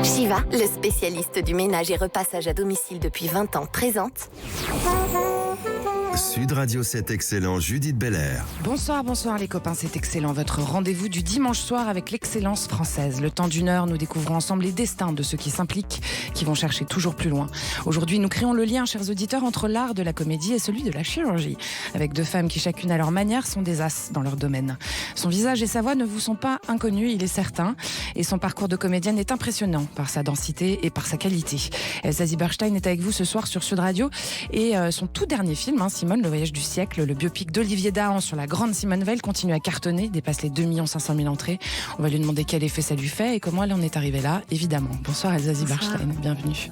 Shiva, le spécialiste du ménage et repassage à domicile depuis 20 ans, présente Sud Radio 7 Excellent, Judith Belair. Bonsoir les copains, c'est Excellent, votre rendez-vous du dimanche soir avec l'excellence française. Le temps d'une heure, nous découvrons ensemble les destins de ceux qui s'impliquent, qui vont chercher toujours plus loin. Aujourd'hui, nous créons le lien, chers auditeurs, entre l'art de la comédie et celui de la chirurgie, avec deux femmes qui, chacune à leur manière, sont des as dans leur domaine. Son visage et sa voix ne vous sont pas inconnus, il est certain, et son parcours de comédienne est impressionnant par sa densité et par sa qualité. Elsa Zieberstein est avec vous ce soir sur Sud Radio, et son tout dernier film, Simone, le voyage du siècle, le biopic d'Olivier Dahan sur la grande Simone Veil, continue à cartonner, dépasse les 2 500 000 entrées. On va lui demander quel effet ça lui fait et comment elle en est arrivée là, évidemment. Bonsoir Elsa Zieberstein, bienvenue.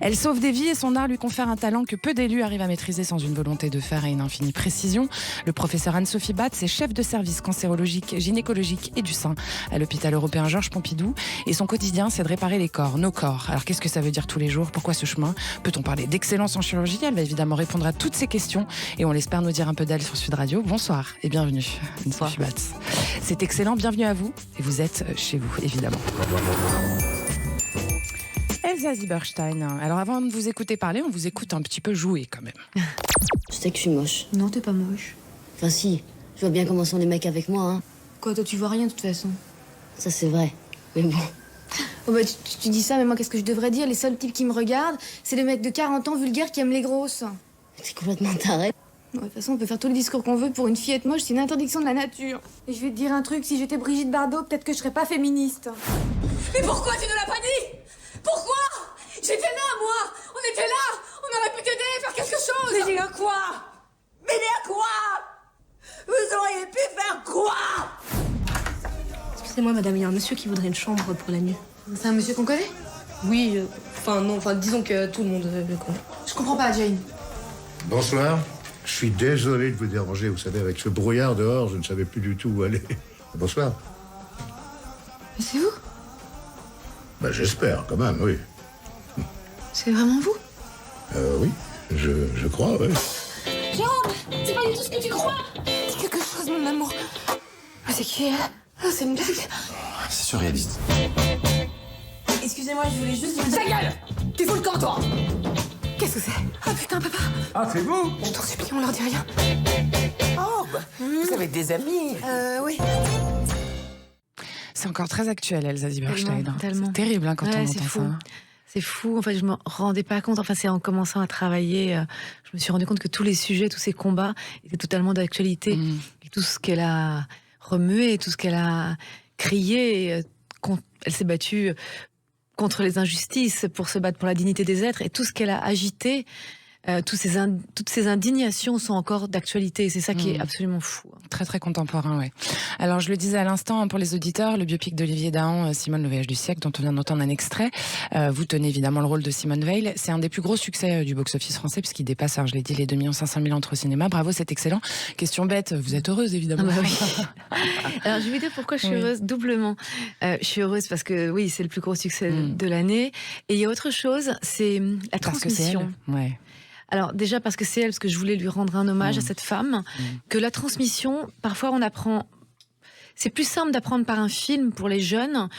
Elle sauve des vies et son art lui confère un talent que peu d'élus arrivent à maîtriser sans une volonté de faire et une infinie précision. Le professeur Anne-Sophie Batz est chef de service cancérologique, gynécologique et du sein à l'hôpital européen Georges Pompidou. Et son quotidien, c'est de réparer les corps, nos corps. Alors qu'est-ce que ça veut dire tous les jours? Pourquoi ce chemin? Peut-on parler d'excellence en chirurgie? Elle va évidemment répondre à toutes ces questions et on l'espère nous dire un peu d'elle sur Sud Radio. Bonsoir et bienvenue Anne-Sophie Batz. C'est Excellent, bienvenue à vous et vous êtes chez vous évidemment. Elsa Zieberstein, alors avant de vous écouter parler, on vous écoute un petit peu jouer quand même. Je sais que je suis moche. Non, t'es pas moche. Enfin si, je vois bien comment sont les mecs avec moi, hein. Quoi, toi tu vois rien de toute façon. Ça c'est vrai, mais bon. Oh bah tu dis ça, mais moi qu'est-ce que je devrais dire? Les seuls types qui me regardent, c'est les mecs de 40 ans vulgaires qui aiment les grosses. T'es complètement taré. Ouais, de toute façon, on peut faire tout le discours qu'on veut, pour une fillette moche, c'est une interdiction de la nature. Et je vais te dire un truc, si j'étais Brigitte Bardot, peut-être que je serais pas féministe. Mais pourquoi tu ne l'as pas dit? Pourquoi? J'étais là, moi. On était là. On aurait pu t'aider, faire quelque chose. M'aider à quoi? M'aider à quoi? Vous auriez pu faire quoi? Excusez-moi, madame, il y a un monsieur qui voudrait une chambre pour la nuit. C'est un monsieur qu'on connaît? Oui, disons que tout le monde le connaît. Je comprends pas, Jane. Bonsoir. Je suis désolé de vous déranger, vous savez, avec ce brouillard dehors, je ne savais plus du tout où aller. Bonsoir. Mais c'est vous? Bah, j'espère, quand même, oui. C'est vraiment vous? Oui, je crois, oui. Jérôme, c'est pas du tout ce que tu crois. Dis quelque chose, mon amour. Mais c'est qui elle? Oh, c'est une blague. C'est surréaliste. Excusez-moi, je voulais juste vous dire... Ta gueule! Tu fous le camp, toi! Qu'est-ce que c'est? Ah putain, papa. Ah, c'est vous? Je t'en supplie, on leur dit rien. Oh, bah, vous avez des amis. Oui. C'est encore très actuel Elsa Zieberstein. Tellement. C'est terrible quand on entend fou. ça. C'est fou, en fait je me rendais pas compte, enfin c'est en commençant à travailler, je me suis rendu compte que tous les sujets, tous ces combats étaient totalement d'actualité. Et tout ce qu'elle a remué, tout ce qu'elle a crié, elle s'est battue contre les injustices pour se battre pour la dignité des êtres, et tout ce qu'elle a agité, toutes ces indignations sont encore d'actualité, et c'est ça qui est absolument fou. Très très contemporain, ouais. Alors je le disais à l'instant pour les auditeurs, le biopic d'Olivier Dahan, Simone, le voyage du siècle, dont on vient d'entendre un extrait. Vous tenez évidemment le rôle de Simone Veil. C'est un des plus gros succès du box-office français, puisqu'il dépasse, je l'ai dit, les 2 500 000 entrées au cinéma. Bravo, c'est excellent. Question bête, vous êtes heureuse évidemment. Ah bah oui. Alors je vais dire pourquoi je suis heureuse doublement. Je suis heureuse parce que oui, c'est le plus gros succès de l'année. Et il y a autre chose, c'est la transmission. Parce que c'est elle. Ouais. Alors déjà parce que c'est elle, parce que je voulais lui rendre un hommage à cette femme, que la transmission, parfois on apprend, c'est plus simple d'apprendre par un film pour les jeunes.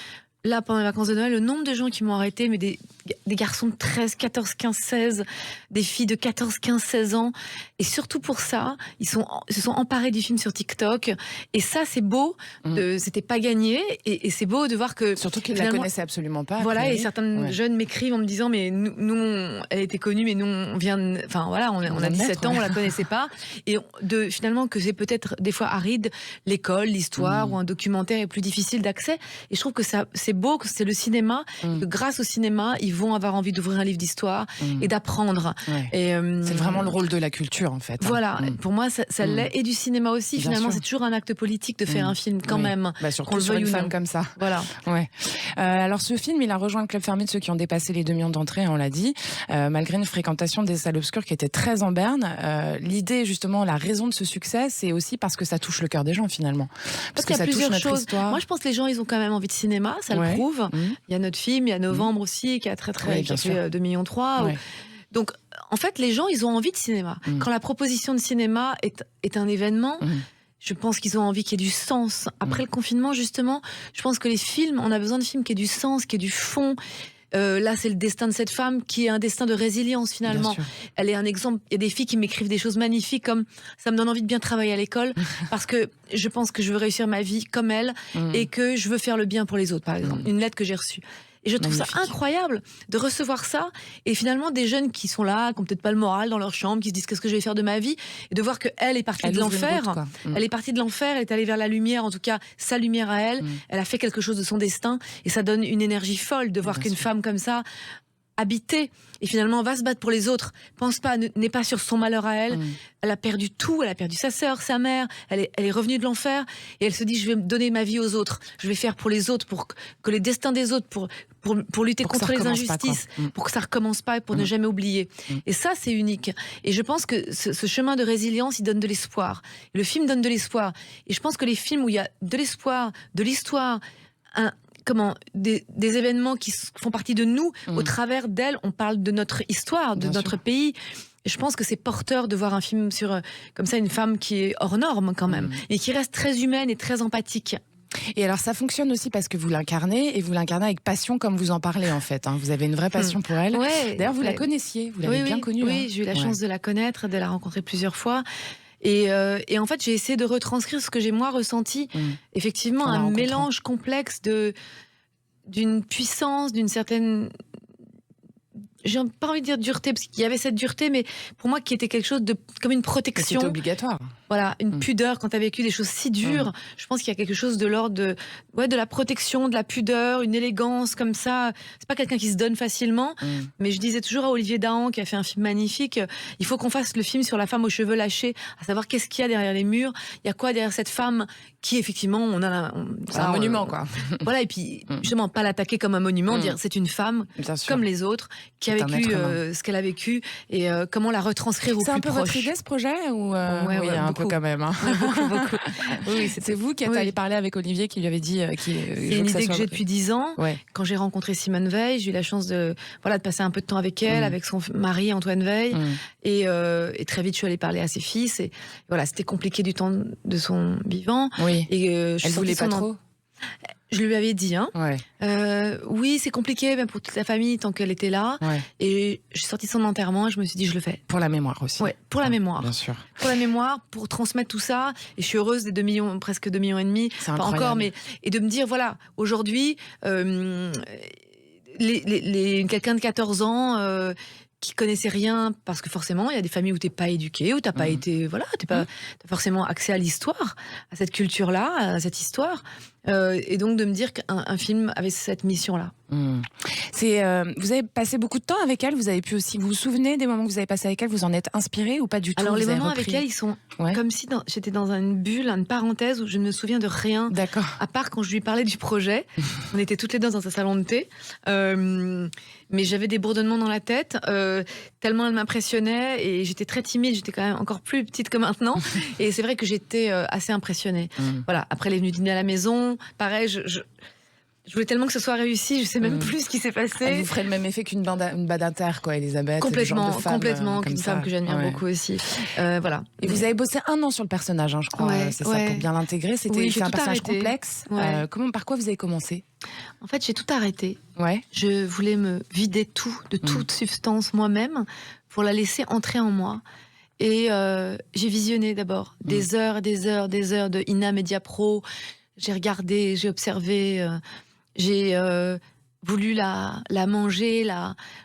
Là, pendant les vacances de Noël, le nombre de gens qui m'ont arrêté, mais des garçons de 13, 14, 15, 16, des filles de 14, 15, 16 ans. Et surtout pour ça, ils se sont emparés du film sur TikTok. Et ça, c'est beau. C'était pas gagné. Et c'est beau de voir que... Surtout qu'ils ne la connaissaient absolument pas. Voilà, après. et certains jeunes m'écrivent en me disant, mais nous, elle était connue, mais nous, on vient... Enfin, voilà, on a 17 ans, on la connaissait pas. Et finalement, que c'est peut-être des fois aride, l'école, l'histoire ou un documentaire est plus difficile d'accès. Et je trouve que ça, c'est beau, que c'est le cinéma, que grâce au cinéma, ils vont avoir envie d'ouvrir un livre d'histoire et d'apprendre. Ouais. Et, c'est vraiment le rôle de la culture, en fait. Voilà, pour moi, ça l'est, et du cinéma aussi. Bien finalement, sûr. c'est toujours un acte politique de faire un film, quand même. Bah, surtout sur une femme comme ça. Voilà. Ouais. Alors, ce film, il a rejoint le club fermé de ceux qui ont dépassé les 2 millions d'entrées, on l'a dit, malgré une fréquentation des salles obscures qui était très en berne. L'idée, justement, la raison de ce succès, c'est aussi parce que ça touche le cœur des gens, finalement. Parce qu'il y a ça touche plusieurs notre choses. histoire. Moi, je pense que les gens, ils ont quand même envie de cinéma, ça le prouve. Il y a notre film, il y a Novembre aussi, qui a qui a fait 2,3 millions. Donc, en fait, les gens, ils ont envie de cinéma. Quand la proposition de cinéma est un événement, Je pense qu'ils ont envie qu'il y ait du sens. Après le confinement, justement, je pense que les films, on a besoin de films qui aient du sens, qui aient du fond. Là, c'est le destin de cette femme qui est un destin de résilience finalement. Elle est un exemple. Il y a des filles qui m'écrivent des choses magnifiques comme ça me donne envie de bien travailler à l'école parce que je pense que je veux réussir ma vie comme elle et que je veux faire le bien pour les autres, par exemple. Une lettre que j'ai reçue. Et je trouve ça incroyable de recevoir ça et finalement des jeunes qui sont là, qui n'ont peut-être pas le moral dans leur chambre, qui se disent qu'est-ce que je vais faire de ma vie et de voir qu'elle est partie de l'enfer. Elle est partie de l'enfer, elle est allée vers la lumière, en tout cas sa lumière à elle. Elle a fait quelque chose de son destin et ça donne une énergie folle de voir qu'une femme comme ça habiter et finalement va se battre pour les autres, pense pas, n'est pas sur son malheur à elle. Elle a perdu tout, elle a perdu sa sœur, sa mère, elle est revenue de l'enfer et elle se dit je vais donner ma vie aux autres, je vais faire pour les autres, pour que les destins des autres, pour lutter contre les injustices, pour que ça recommence pas et pour ne jamais oublier. Et ça c'est unique et je pense que ce chemin de résilience il donne de l'espoir. Le film donne de l'espoir et je pense que les films où il y a de l'espoir, de l'histoire, des événements qui font partie de nous, au travers d'elles, on parle de notre histoire, de notre pays. Et je pense que c'est porteur de voir un film sur, comme ça, une femme qui est hors norme quand même, et qui reste très humaine et très empathique. Et alors ça fonctionne aussi parce que vous l'incarnez, et vous l'incarnez avec passion comme vous en parlez en fait. Vous avez une vraie passion pour elle. Ouais, d'ailleurs vous la connaissiez, vous l'avez bien connue. Oui, j'ai eu la chance de la connaître, de la rencontrer plusieurs fois. Et en fait, j'ai essayé de retranscrire ce que j'ai moi ressenti. Effectivement, un mélange complexe d'une puissance, d'une certaine... J'ai pas envie de dire dureté, parce qu'il y avait cette dureté, mais pour moi qui était quelque chose de comme une protection. C'est obligatoire. Voilà, une pudeur quand tu as vécu des choses si dures. Je pense qu'il y a quelque chose de l'ordre de la protection, de la pudeur, une élégance comme ça. C'est pas quelqu'un qui se donne facilement. Mais je disais toujours à Olivier Dahan, qui a fait un film magnifique, il faut qu'on fasse le film sur la femme aux cheveux lâchés, à savoir qu'est-ce qu'il y a derrière les murs, il y a quoi derrière cette femme qui effectivement, c'est un monument quoi. Voilà, et puis justement pas l'attaquer comme un monument, dire c'est une femme comme les autres qui a vécu ce qu'elle a vécu et comment la retranscrire au plus proche. C'est un peu votre idée ce projet ou oui, un peu quand même. Beaucoup. Oui, c'est vous qui êtes allé parler avec Olivier, qui lui avait dit. C'est une idée que j'ai depuis 10 ans. Quand j'ai rencontré Simone Veil, j'ai eu la chance de passer un peu de temps avec elle, avec son mari Antoine Veil, et très vite je suis allée parler à ses fils. Et voilà, c'était compliqué du temps de son vivant. Oui. Et elle voulait pas trop. Je lui avais dit, oui, c'est compliqué même pour toute la famille tant qu'elle était là. Et je suis sortie de son enterrement et je me suis dit, je le fais. Pour la mémoire aussi. Ouais, pour la mémoire. Bien sûr. Pour la mémoire, pour transmettre tout ça. Et je suis heureuse des 2 millions, presque 2,5 millions. C'est incroyable. Pas encore, mais et de me dire, voilà, aujourd'hui, quelqu'un de 14 ans. Qui connaissait rien, parce que forcément il y a des familles où t'es pas éduqué, où t'as pas été, t'as pas forcément accès à l'histoire, à cette culture-là, à cette histoire, et donc de me dire qu'un film avait cette mission-là. Vous avez passé beaucoup de temps avec elle, vous avez pu aussi, vous vous souvenez des moments que vous avez passé avec elle, vous en êtes inspiré ou pas du tout? Alors les moments avec elle, ils sont comme si j'étais dans une bulle, une parenthèse où je ne me souviens de rien. D'accord. À part quand je lui parlais du projet, on était toutes les deux dans un salon de thé, mais j'avais des bourdonnements dans la tête, tellement elle m'impressionnait et j'étais très timide, j'étais quand même encore plus petite que maintenant et c'est vrai que j'étais assez impressionnée. Voilà. Après elle est venue dîner à la maison, pareil, je voulais tellement que ce soit réussi, je sais même plus ce qui s'est passé. Elle vous ferait le même effet qu'une bande inter, quoi, Elisabeth. Complètement, complètement, qu'une femme que j'admire beaucoup aussi. Voilà. Et vous avez bossé 1 an sur le personnage, je crois. C'est ça, pour bien l'intégrer. C'est un personnage complexe. Par quoi vous avez commencé? En fait, j'ai tout arrêté. Ouais. Je voulais me vider de toute substance moi-même pour la laisser entrer en moi. Et j'ai visionné d'abord des heures et des heures de Ina Media Pro. J'ai regardé, j'ai observé. J'ai voulu la manger,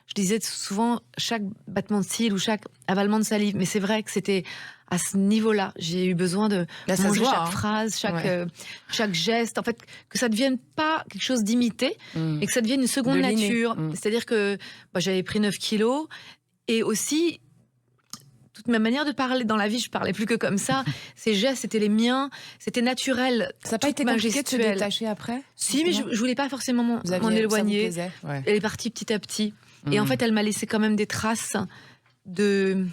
je disais souvent chaque battement de cils ou chaque avalement de salive, mais c'est vrai que c'était à ce niveau-là. J'ai eu besoin de manger chaque phrase, chaque geste, en fait, que ça ne devienne pas quelque chose d'imité, et que ça devienne une seconde nature. C'est-à-dire que j'avais pris 9 kilos, et aussi... Toute ma manière de parler dans la vie, je parlais plus que comme ça. Ces gestes, c'était les miens, c'était naturel. Ça n'a pas été compliqué de se détacher après? Si, mais je voulais pas forcément m'en éloigner. Elle est partie petit à petit. Et en fait, elle m'a laissé quand même des traces une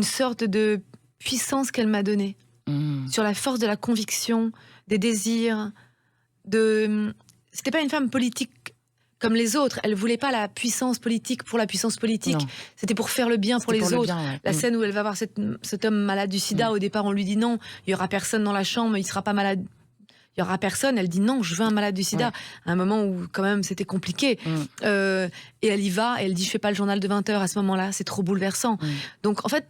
sorte de puissance qu'elle m'a donnée. Sur la force de la conviction, des désirs, c'était pas une femme politique comme les autres. Elle voulait pas la puissance politique pour la puissance politique. Non. C'était pour faire le bien pour les autres. Ouais. La scène où elle va voir cet homme malade du sida, au départ, on lui dit non, il y aura personne dans la chambre, il sera pas malade. Il y aura personne. Elle dit non, je veux un malade du sida. Ouais. À un moment où quand même c'était compliqué. Et elle y va. Et elle dit je fais pas le journal de 20h à ce moment-là. C'est trop bouleversant. Donc en fait,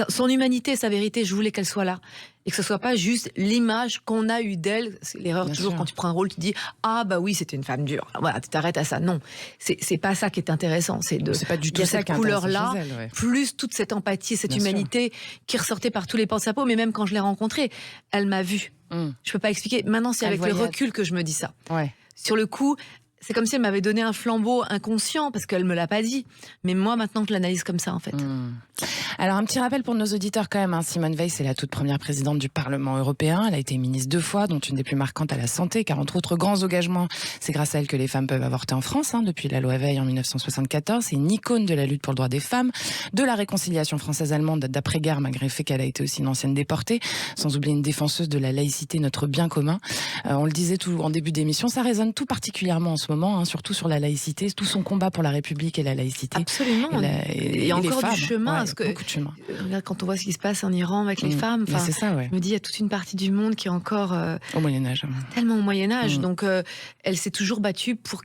son humanité, sa vérité, je voulais qu'elle soit là. Et que ce soit pas juste l'image qu'on a eue d'elle. C'est l'erreur Bien toujours sûr. quand tu prends un rôle, tu dis ah bah oui, c'était une femme dure. Voilà, tu t'arrêtes à ça. Non, c'est pas ça qui est intéressant. C'est pas du tout il y a ça cette qui est couleur-là, intéressant chez elle, plus toute cette empathie, cette Bien humanité qui ressortait par tous les pans de sa peau. Mais même quand je l'ai rencontrée, elle m'a vue. Je peux pas expliquer. Maintenant, c'est Elle avec le voyait. recul que je me dis ça. Ouais. Sur le coup, c'est comme si elle m'avait donné un flambeau inconscient parce qu'elle me l'a pas dit. Mais moi, maintenant, je l'analyse comme ça, en fait. Alors, un petit rappel pour nos auditeurs quand même. Simone Veil, c'est la toute première présidente du Parlement européen. Elle a été ministre 2 fois, dont une des plus marquantes à la santé, car entre autres grands engagements, c'est grâce à elle que les femmes peuvent avorter en France, depuis la loi Veil en 1974. C'est une icône de la lutte pour le droit des femmes, de la réconciliation française-allemande d'après-guerre, malgré le fait qu'elle a été aussi une ancienne déportée, sans oublier une défenseuse de la laïcité, notre bien commun. On le disait tout en début d'émission, ça résonne tout particulièrement en ce moment, surtout sur la laïcité, tout son combat pour la République et la laïcité. Absolument. Il y a encore du chemin. Parce que beaucoup de chemin. Quand on voit ce qui se passe en Iran avec les femmes, c'est ça, ouais. je me dis, il y a toute une partie du monde qui est encore au Moyen-Âge. Tellement au Moyen-Âge. Donc, elle s'est toujours battue pour.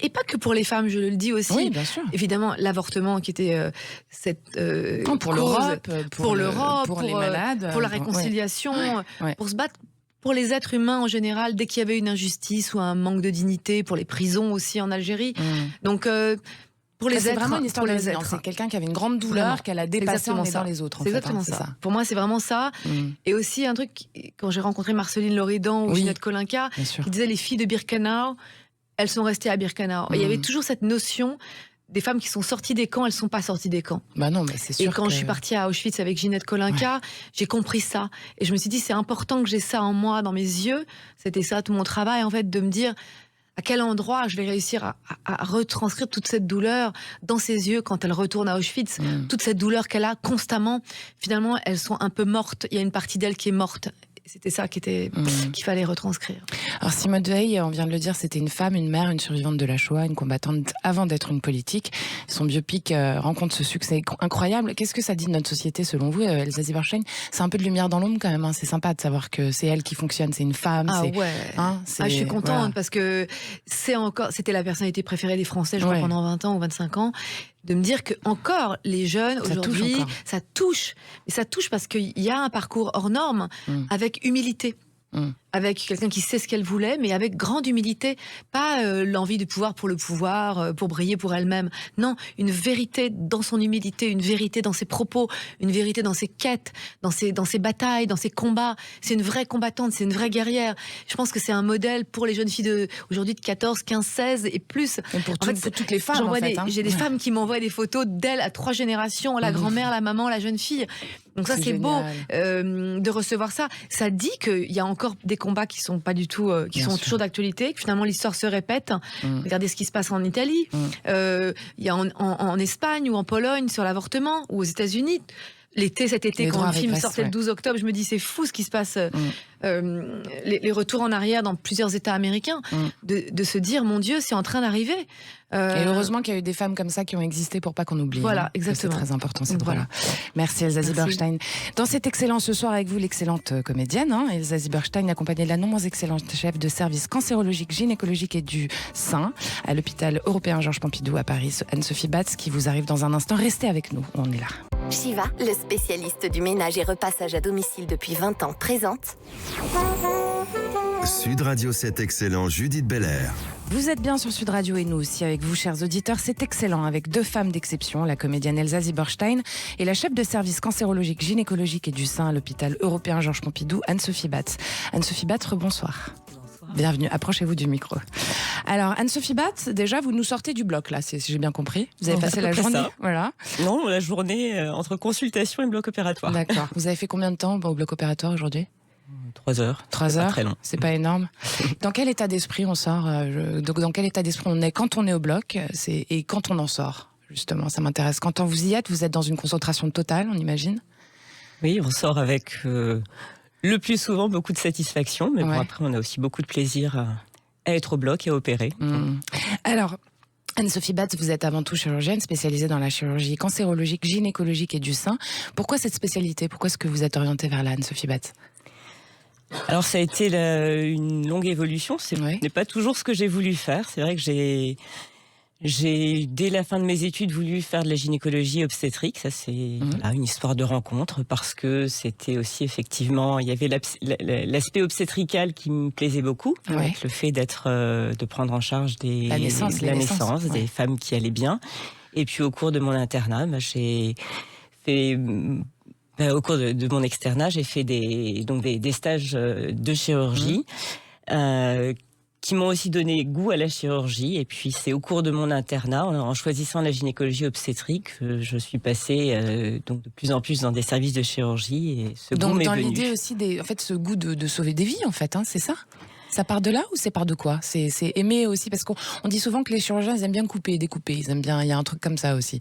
Et pas que pour les femmes, je le dis aussi. Oui, bien sûr. Évidemment, l'avortement qui était cette. Pour l'Europe, pour les malades. Pour la réconciliation, pour se battre. Pour les êtres humains en général, dès qu'il y avait une injustice ou un manque de dignité, pour les prisons aussi en Algérie. Donc, pour les êtres, c'est vraiment une histoire pour de les êtres. C'est quelqu'un qui avait une grande douleur, qu'elle a dépassée en aidant les autres. C'est exactement ça. Pour moi, c'est vraiment ça. Et aussi un truc, quand j'ai rencontré Marceline Loridan ou Ginette Kolinka, qui disait les filles de Birkenau, elles sont restées à Birkenau. Et il y avait toujours cette notion des femmes qui sont sorties des camps, elles sont pas sorties des camps. Bah non, mais c'est sûr. Et quand je suis partie à Auschwitz avec Ginette Kolinka, j'ai compris ça. Et je me suis dit, c'est important que j'ai ça en moi, dans mes yeux. C'était ça tout mon travail, en fait, de me dire à quel endroit je vais réussir à retranscrire toute cette douleur dans ses yeux quand elle retourne à Auschwitz. Toute cette douleur qu'elle a constamment. Finalement, elles sont un peu mortes. Il y a une partie d'elle qui est morte. C'était ça qu'il fallait retranscrire. Alors Simone Veil, on vient de le dire, c'était une femme, une mère, une survivante de la Shoah, une combattante avant d'être une politique. Son biopic rencontre ce succès incroyable. Qu'est-ce que ça dit de notre société selon vous, Elsa Zieberstein? C'est un peu de lumière dans l'ombre quand même. C'est sympa de savoir que c'est elle qui fonctionne, c'est une femme. Je suis contente parce que c'était la personnalité préférée des Français, je crois, pendant 20 ans ou 25 ans. De me dire que encore les jeunes aujourd'hui, ça touche. Et ça touche parce qu'il y a un parcours hors norme avec humilité. Avec quelqu'un qui sait ce qu'elle voulait, mais avec grande humilité, pas l'envie de pouvoir pour le pouvoir, pour briller pour elle-même. Non, une vérité dans son humilité, une vérité dans ses propos, une vérité dans ses quêtes, dans ses batailles, dans ses combats. C'est une vraie combattante, c'est une vraie guerrière. Je pense que c'est un modèle pour les jeunes filles aujourd'hui de 14, 15, 16 et plus. Et pour toutes les femmes, j'ai des femmes qui m'envoient des photos d'elles à 3 générations, la grand-mère, la maman, la jeune fille. Donc ça, c'est beau de recevoir ça. Ça dit qu'il y a encore des combats qui sont pas du tout, qui sont toujours d'actualité, que finalement l'histoire se répète. Regardez ce qui se passe en Italie, il y a en Espagne ou en Pologne sur l'avortement, ou aux États-Unis. Cet été, quand le film sortait le 12 octobre, je me dis c'est fou ce qui se passe. Les retours en arrière dans plusieurs États américains, de se dire mon Dieu, c'est en train d'arriver. Et heureusement qu'il y a eu des femmes comme ça qui ont existé pour pas qu'on oublie. Voilà, exactement. C'est très important cette droit-là. Merci Elsa Zieberstein. Dans cet excellent ce soir avec vous, l'excellente comédienne, Elsa Zieberstein, accompagnée de la non moins excellente chef de service cancérologique, gynécologique et du sein à l'hôpital européen Georges Pompidou à Paris, Anne-Sophie Batz, qui vous arrive dans un instant. Restez avec nous, on est là. Shiva, le spécialiste du ménage et repassage à domicile depuis 20 ans, présente Sud Radio 7 Excellent, Judith Belair. Vous êtes bien sur Sud Radio et nous aussi avec vous, chers auditeurs. C'est excellent avec 2 femmes d'exception, la comédienne Elsa Zieberstein et la chef de service cancérologique, gynécologique et du sein à l'hôpital européen Georges Pompidou, Anne-Sophie Batz. Anne-Sophie Batz, bonsoir. Bienvenue, approchez-vous du micro. Alors, Anne-Sophie Batz, déjà, vous nous sortez du bloc, là, si j'ai bien compris. Vous avez passé la journée, voilà. Non, la journée entre consultation et bloc opératoire. D'accord. Vous avez fait combien de temps au bloc opératoire aujourd'hui ? 3 heures. 3 heures, pas très long. C'est pas énorme. Dans quel état d'esprit on sort dans quel état d'esprit on est quand on est au bloc et quand on en sort, justement, ça m'intéresse. Quand vous y êtes, vous êtes dans une concentration totale, on imagine ? Oui, on sort avec le plus souvent beaucoup de satisfaction, mais bon, après on a aussi beaucoup de plaisir à être au bloc et à opérer. Alors, Anne-Sophie Batz, vous êtes avant tout chirurgienne spécialisée dans la chirurgie cancérologique, gynécologique et du sein. Pourquoi cette spécialité? Pourquoi est-ce que vous êtes orientée vers là, Anne-Sophie Batz? Alors ça a été une longue évolution. Ce n'est pas toujours ce que j'ai voulu faire. C'est vrai que j'ai dès la fin de mes études voulu faire de la gynécologie obstétrique. Ça c'est une histoire de rencontre parce que c'était aussi effectivement il y avait l'aspect obstétrical qui me plaisait beaucoup, avec le fait de prendre en charge la naissance, des femmes qui allaient bien. Et puis au cours de mon internat, j'ai fait au cours de mon externat, j'ai fait des stages de chirurgie. Qui m'ont aussi donné goût à la chirurgie. Et puis, c'est au cours de mon internat, en choisissant la gynécologie obstétrique, que je suis passée donc de plus en plus dans des services de chirurgie. Et ce goût m'est venu. Donc, dans l'idée aussi, ce goût de sauver des vies, en fait, c'est ça? Ça part de là ou c'est part de quoi? C'est aimer aussi, parce qu'on dit souvent que les chirurgiens, ils aiment bien couper et découper. Ils aiment bien, il y a un truc comme ça aussi.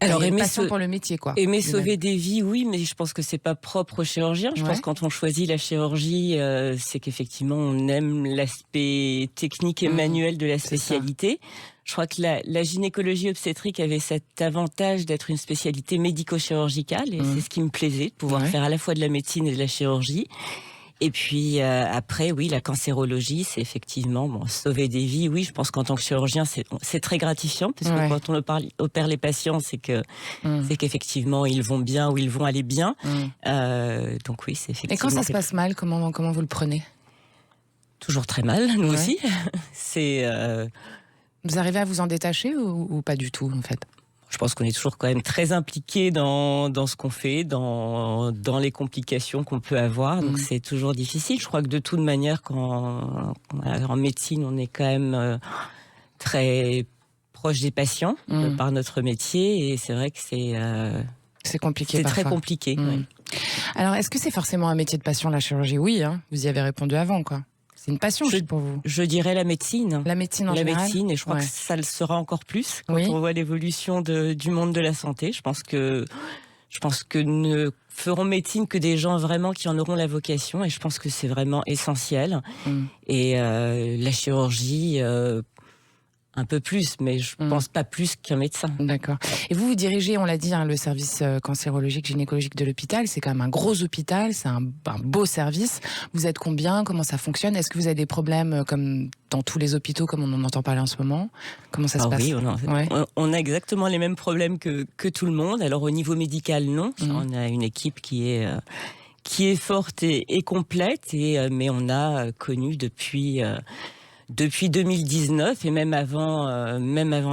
Alors, aimer pour le métier, quoi. Aimer sauver des vies, oui, mais je pense que c'est pas propre aux chirurgiens. Je pense que quand on choisit la chirurgie, c'est qu'effectivement on aime l'aspect technique et manuel de la spécialité. Je crois que la gynécologie obstétrique avait cet avantage d'être une spécialité médico-chirurgicale, et c'est ce qui me plaisait, de pouvoir faire à la fois de la médecine et de la chirurgie. Et puis après, oui, la cancérologie, c'est effectivement sauver des vies. Oui, je pense qu'en tant que chirurgien, c'est très gratifiant, parce que quand on opère les patients, c'est qu'effectivement ils vont bien ou ils vont aller bien. Donc oui, c'est effectivement. Et quand ça se passe mal, comment vous le prenez? Toujours très mal, nous aussi. Vous arrivez à vous en détacher ou pas du tout, en fait? Je pense qu'on est toujours quand même très impliqué dans ce qu'on fait, dans les complications qu'on peut avoir. Donc c'est toujours difficile. Je crois que de toute manière, en médecine, on est quand même très proche des patients par notre métier. Et c'est vrai que c'est compliqué. C'est très compliqué. Oui. Alors, est-ce que c'est forcément un métier de passion, la chirurgie? Oui, vous y avez répondu avant, quoi. C'est une passion pour vous? Je dirais la médecine. La médecine en général? La médecine, et je crois que ça le sera encore plus quand on voit l'évolution du monde de la santé. Je pense que ne feront médecine que des gens vraiment qui en auront la vocation, et je pense que c'est vraiment essentiel. Et la chirurgie... un peu plus, mais je pense pas plus qu'un médecin. D'accord. Et vous dirigez, on l'a dit, le service cancérologique, gynécologique de l'hôpital. C'est quand même un gros hôpital, c'est un beau service. Vous êtes combien? Comment ça fonctionne? Est-ce que vous avez des problèmes comme dans tous les hôpitaux, comme on en entend parler en ce moment? Comment ça se passe? Oui, on a exactement les mêmes problèmes que tout le monde. Alors au niveau médical, non. On a une équipe qui est forte et complète, mais on a connu depuis 2019 et même avant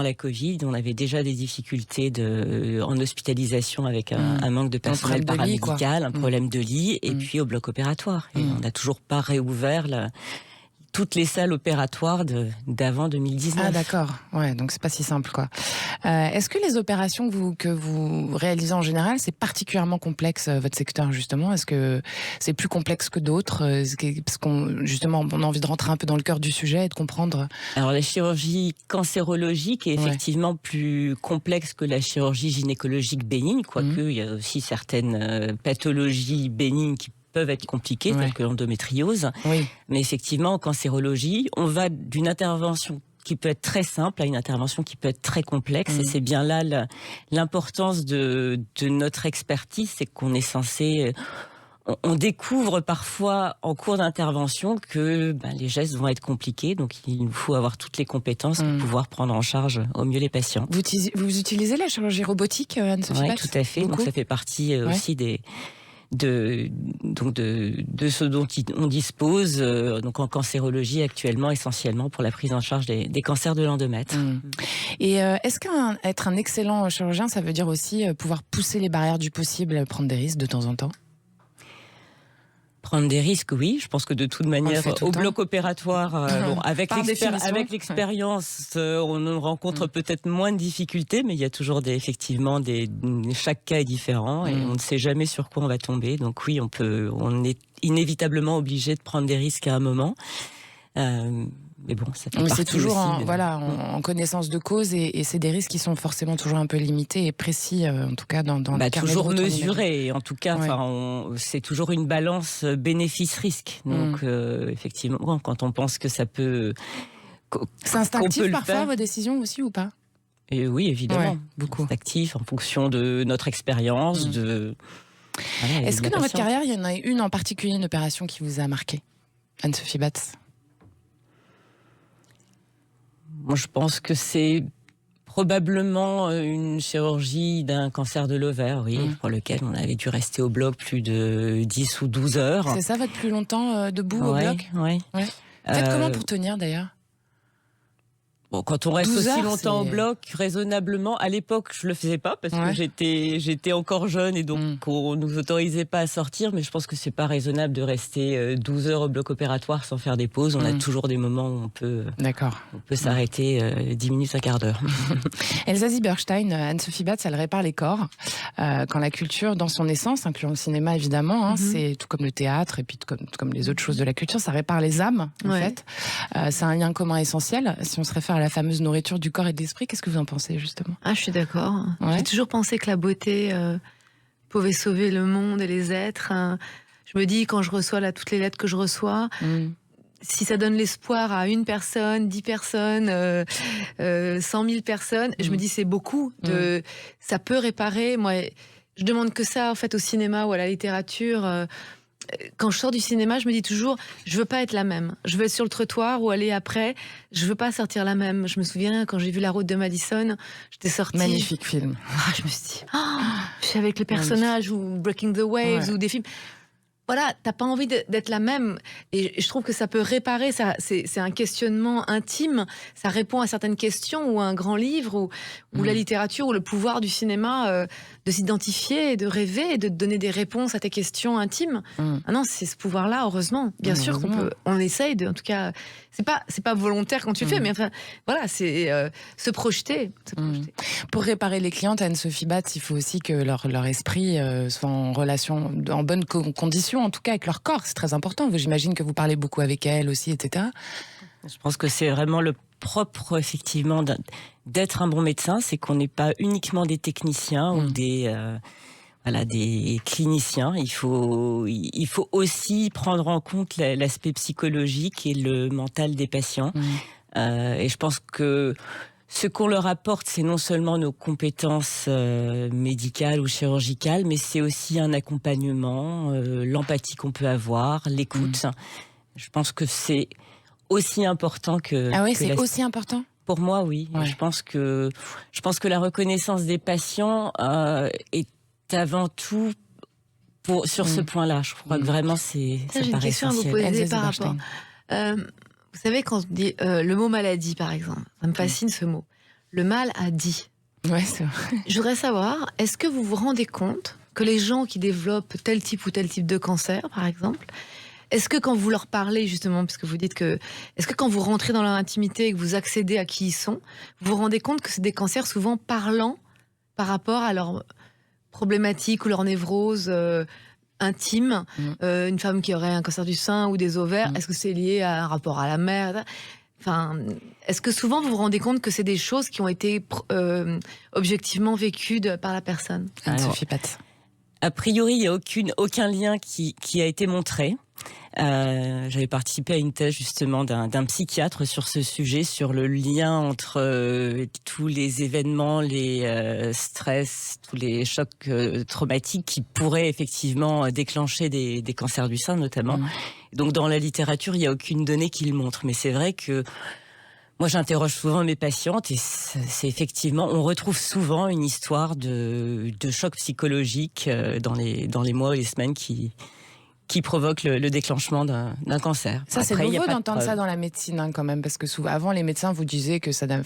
la Covid, on avait déjà des difficultés en hospitalisation avec un manque de personnel paramédical, un problème de lit, et puis au bloc opératoire. Et on n'a toujours pas réouvert toutes les salles opératoires d'avant 2019. Ah d'accord, donc c'est pas si simple, quoi. Est-ce que les opérations que vous réalisez en général, c'est particulièrement complexe, votre secteur, justement? Est-ce que c'est plus complexe que d'autres? Parce justement, on a envie de rentrer un peu dans le cœur du sujet et de comprendre. Alors la chirurgie cancérologique est effectivement plus complexe que la chirurgie gynécologique bénigne, quoique il y a aussi certaines pathologies bénignes qui peuvent être compliquées, telles que l'endométriose. Mais effectivement, en cancérologie, on va d'une intervention qui peut être très simple à une intervention qui peut être très complexe. Et c'est bien là l'importance de notre expertise, c'est qu'on est censé... On découvre parfois en cours d'intervention que les gestes vont être compliqués, donc il nous faut avoir toutes les compétences pour pouvoir prendre en charge au mieux les patients. Vous utilisez la chirurgie robotique, Anne-Sophie Batz? Oui, tout à fait. Donc ça fait partie aussi de ce dont on dispose donc en cancérologie actuellement, essentiellement pour la prise en charge des cancers de l'endomètre. Et est-ce qu'être un excellent chirurgien, ça veut dire aussi pouvoir pousser les barrières du possible, prendre des risques de temps en temps? Prendre des risques, oui. Je pense que de toute manière, au bloc opératoire, avec l'expérience, on rencontre peut-être moins de difficultés, mais il y a toujours chaque cas est différent et on ne sait jamais sur quoi on va tomber. Donc oui, on est inévitablement obligé de prendre des risques à un moment. Mais bon, ça fait Mais partie c'est toujours aussi en connaissance de cause et c'est des risques qui sont forcément toujours un peu limités et précis, en tout cas dans le carnet toujours de route, mesuré. En tout cas, Ouais. c'est toujours une balance bénéfice-risque. Donc, effectivement, quand on pense que ça peut... C'est instinctif qu'on peut parfois le faire. vos décisions aussi ou pas? Et oui, évidemment. Ouais, beaucoup. C'est actif en fonction de notre expérience. Voilà, Est-ce de que la dans votre patience. carrière, il y en a une en particulier, une opération qui vous a marqué, Anne-Sophie Batz? Moi, je pense que c'est probablement une chirurgie d'un cancer de l'ovaire, oui, pour lequel on avait dû rester au bloc plus de 10 ou 12 heures. C'est ça votre plus longtemps debout au bloc? Ouais. Faites comment pour tenir d'ailleurs? Bon, quand on reste 12 aussi heures, longtemps au c'est- bloc, raisonnablement, à l'époque, je le faisais pas parce Ouais. que j'étais encore jeune et donc on nous autorisait pas à sortir. Mais je pense que c'est pas raisonnable de rester 12 heures au bloc opératoire sans faire des pauses. On a toujours des moments où on peut s'arrêter 10 minutes, un quart d'heure. Elsa Zieberstein, Anne-Sophie Batz, elle répare les corps. Quand la culture, dans son essence, incluant le cinéma évidemment, c'est tout comme le théâtre et puis tout comme les autres choses de la culture, ça répare les âmes en fait. C'est un lien commun essentiel. Si on se réfère à la fameuse nourriture du corps et de l'esprit, qu'est-ce que vous en pensez justement? Ah, je suis d'accord. Ouais. J'ai toujours pensé que la beauté pouvait sauver le monde et les êtres. Je me dis, quand je reçois là toutes les lettres que je reçois, si ça donne l'espoir à une personne, 10 personnes, 100 000 personnes, je me dis c'est beaucoup. Ça peut réparer. Moi, je demande que ça en fait au cinéma ou à la littérature. Quand je sors du cinéma, je me dis toujours, je veux pas être la même. Je veux être sur le trottoir ou aller après. Je veux pas sortir la même. Je me souviens quand j'ai vu La Route de Madison, j'étais sortie. Magnifique film. Je me suis dit, je suis avec les personnages ou Breaking the Waves ou des films. Voilà, t'as pas envie d'être la même. Et je trouve que ça peut réparer. C'est un questionnement intime. Ça répond à certaines questions ou à un grand livre ou la littérature ou le pouvoir du cinéma de s'identifier et de rêver et de donner des réponses à tes questions intimes. Ah non, c'est ce pouvoir-là, heureusement. Bien sûr on essaye en tout cas, c'est pas volontaire quand tu fais, mais enfin, voilà, c'est se projeter. Pour réparer les clientes, Anne-Sophie Batz, il faut aussi que leur esprit soit en relation, en bonne condition, en tout cas avec leur corps. C'est très important. J'imagine que vous parlez beaucoup avec elles aussi, etc. Je pense que c'est vraiment le propre, effectivement, d'être un bon médecin, c'est qu'on n'est pas uniquement des techniciens ou des cliniciens. Il faut aussi prendre en compte l'aspect psychologique et le mental des patients. Et je pense que ce qu'on leur apporte, c'est non seulement nos compétences médicales ou chirurgicales, mais c'est aussi un accompagnement, l'empathie qu'on peut avoir, l'écoute. Je pense que c'est aussi important que... Ah oui, que c'est aussi important? Pour moi, oui. Ouais. Je pense que la reconnaissance des patients est avant tout sur ce point-là. Je crois que vraiment ça J'ai une paraît question à vous essentiel. poser par rapport. Vous savez, quand on dit le mot maladie, par exemple, ça me fascine ce mot. Le mal a dit. Ouais, c'est vrai. Je voudrais savoir, est-ce que vous vous rendez compte que les gens qui développent tel type ou tel type de cancer, par exemple, est-ce que quand vous leur parlez, justement, parce que vous dites que... Est-ce que quand vous rentrez dans leur intimité et que vous accédez à qui ils sont, vous vous rendez compte que c'est des cancers souvent parlants par rapport à leur problématique ou leur névrose intime, une femme qui aurait un cancer du sein ou des ovaires, est-ce que c'est lié à un rapport à la mère? Enfin, est-ce que souvent vous vous rendez compte que c'est des choses qui ont été objectivement vécues par la personne? Anne-Sophie Batz. A priori, il n'y a aucun lien qui a été montré. J'avais participé à une thèse justement d'un psychiatre sur ce sujet, sur le lien entre tous les événements, les stress, tous les chocs traumatiques qui pourraient effectivement déclencher des cancers du sein notamment. Donc dans la littérature, il n'y a aucune donnée qui le montre. Mais c'est vrai que moi, j'interroge souvent mes patientes et c'est effectivement, on retrouve souvent une histoire de choc psychologique dans les mois ou les semaines qui provoque le déclenchement d'un cancer. Ça, c'est Après, nouveau y a pas de d'entendre ça preuve. dans la médecine, quand même, parce que souvent, avant, les médecins vous disaient que ça n'avait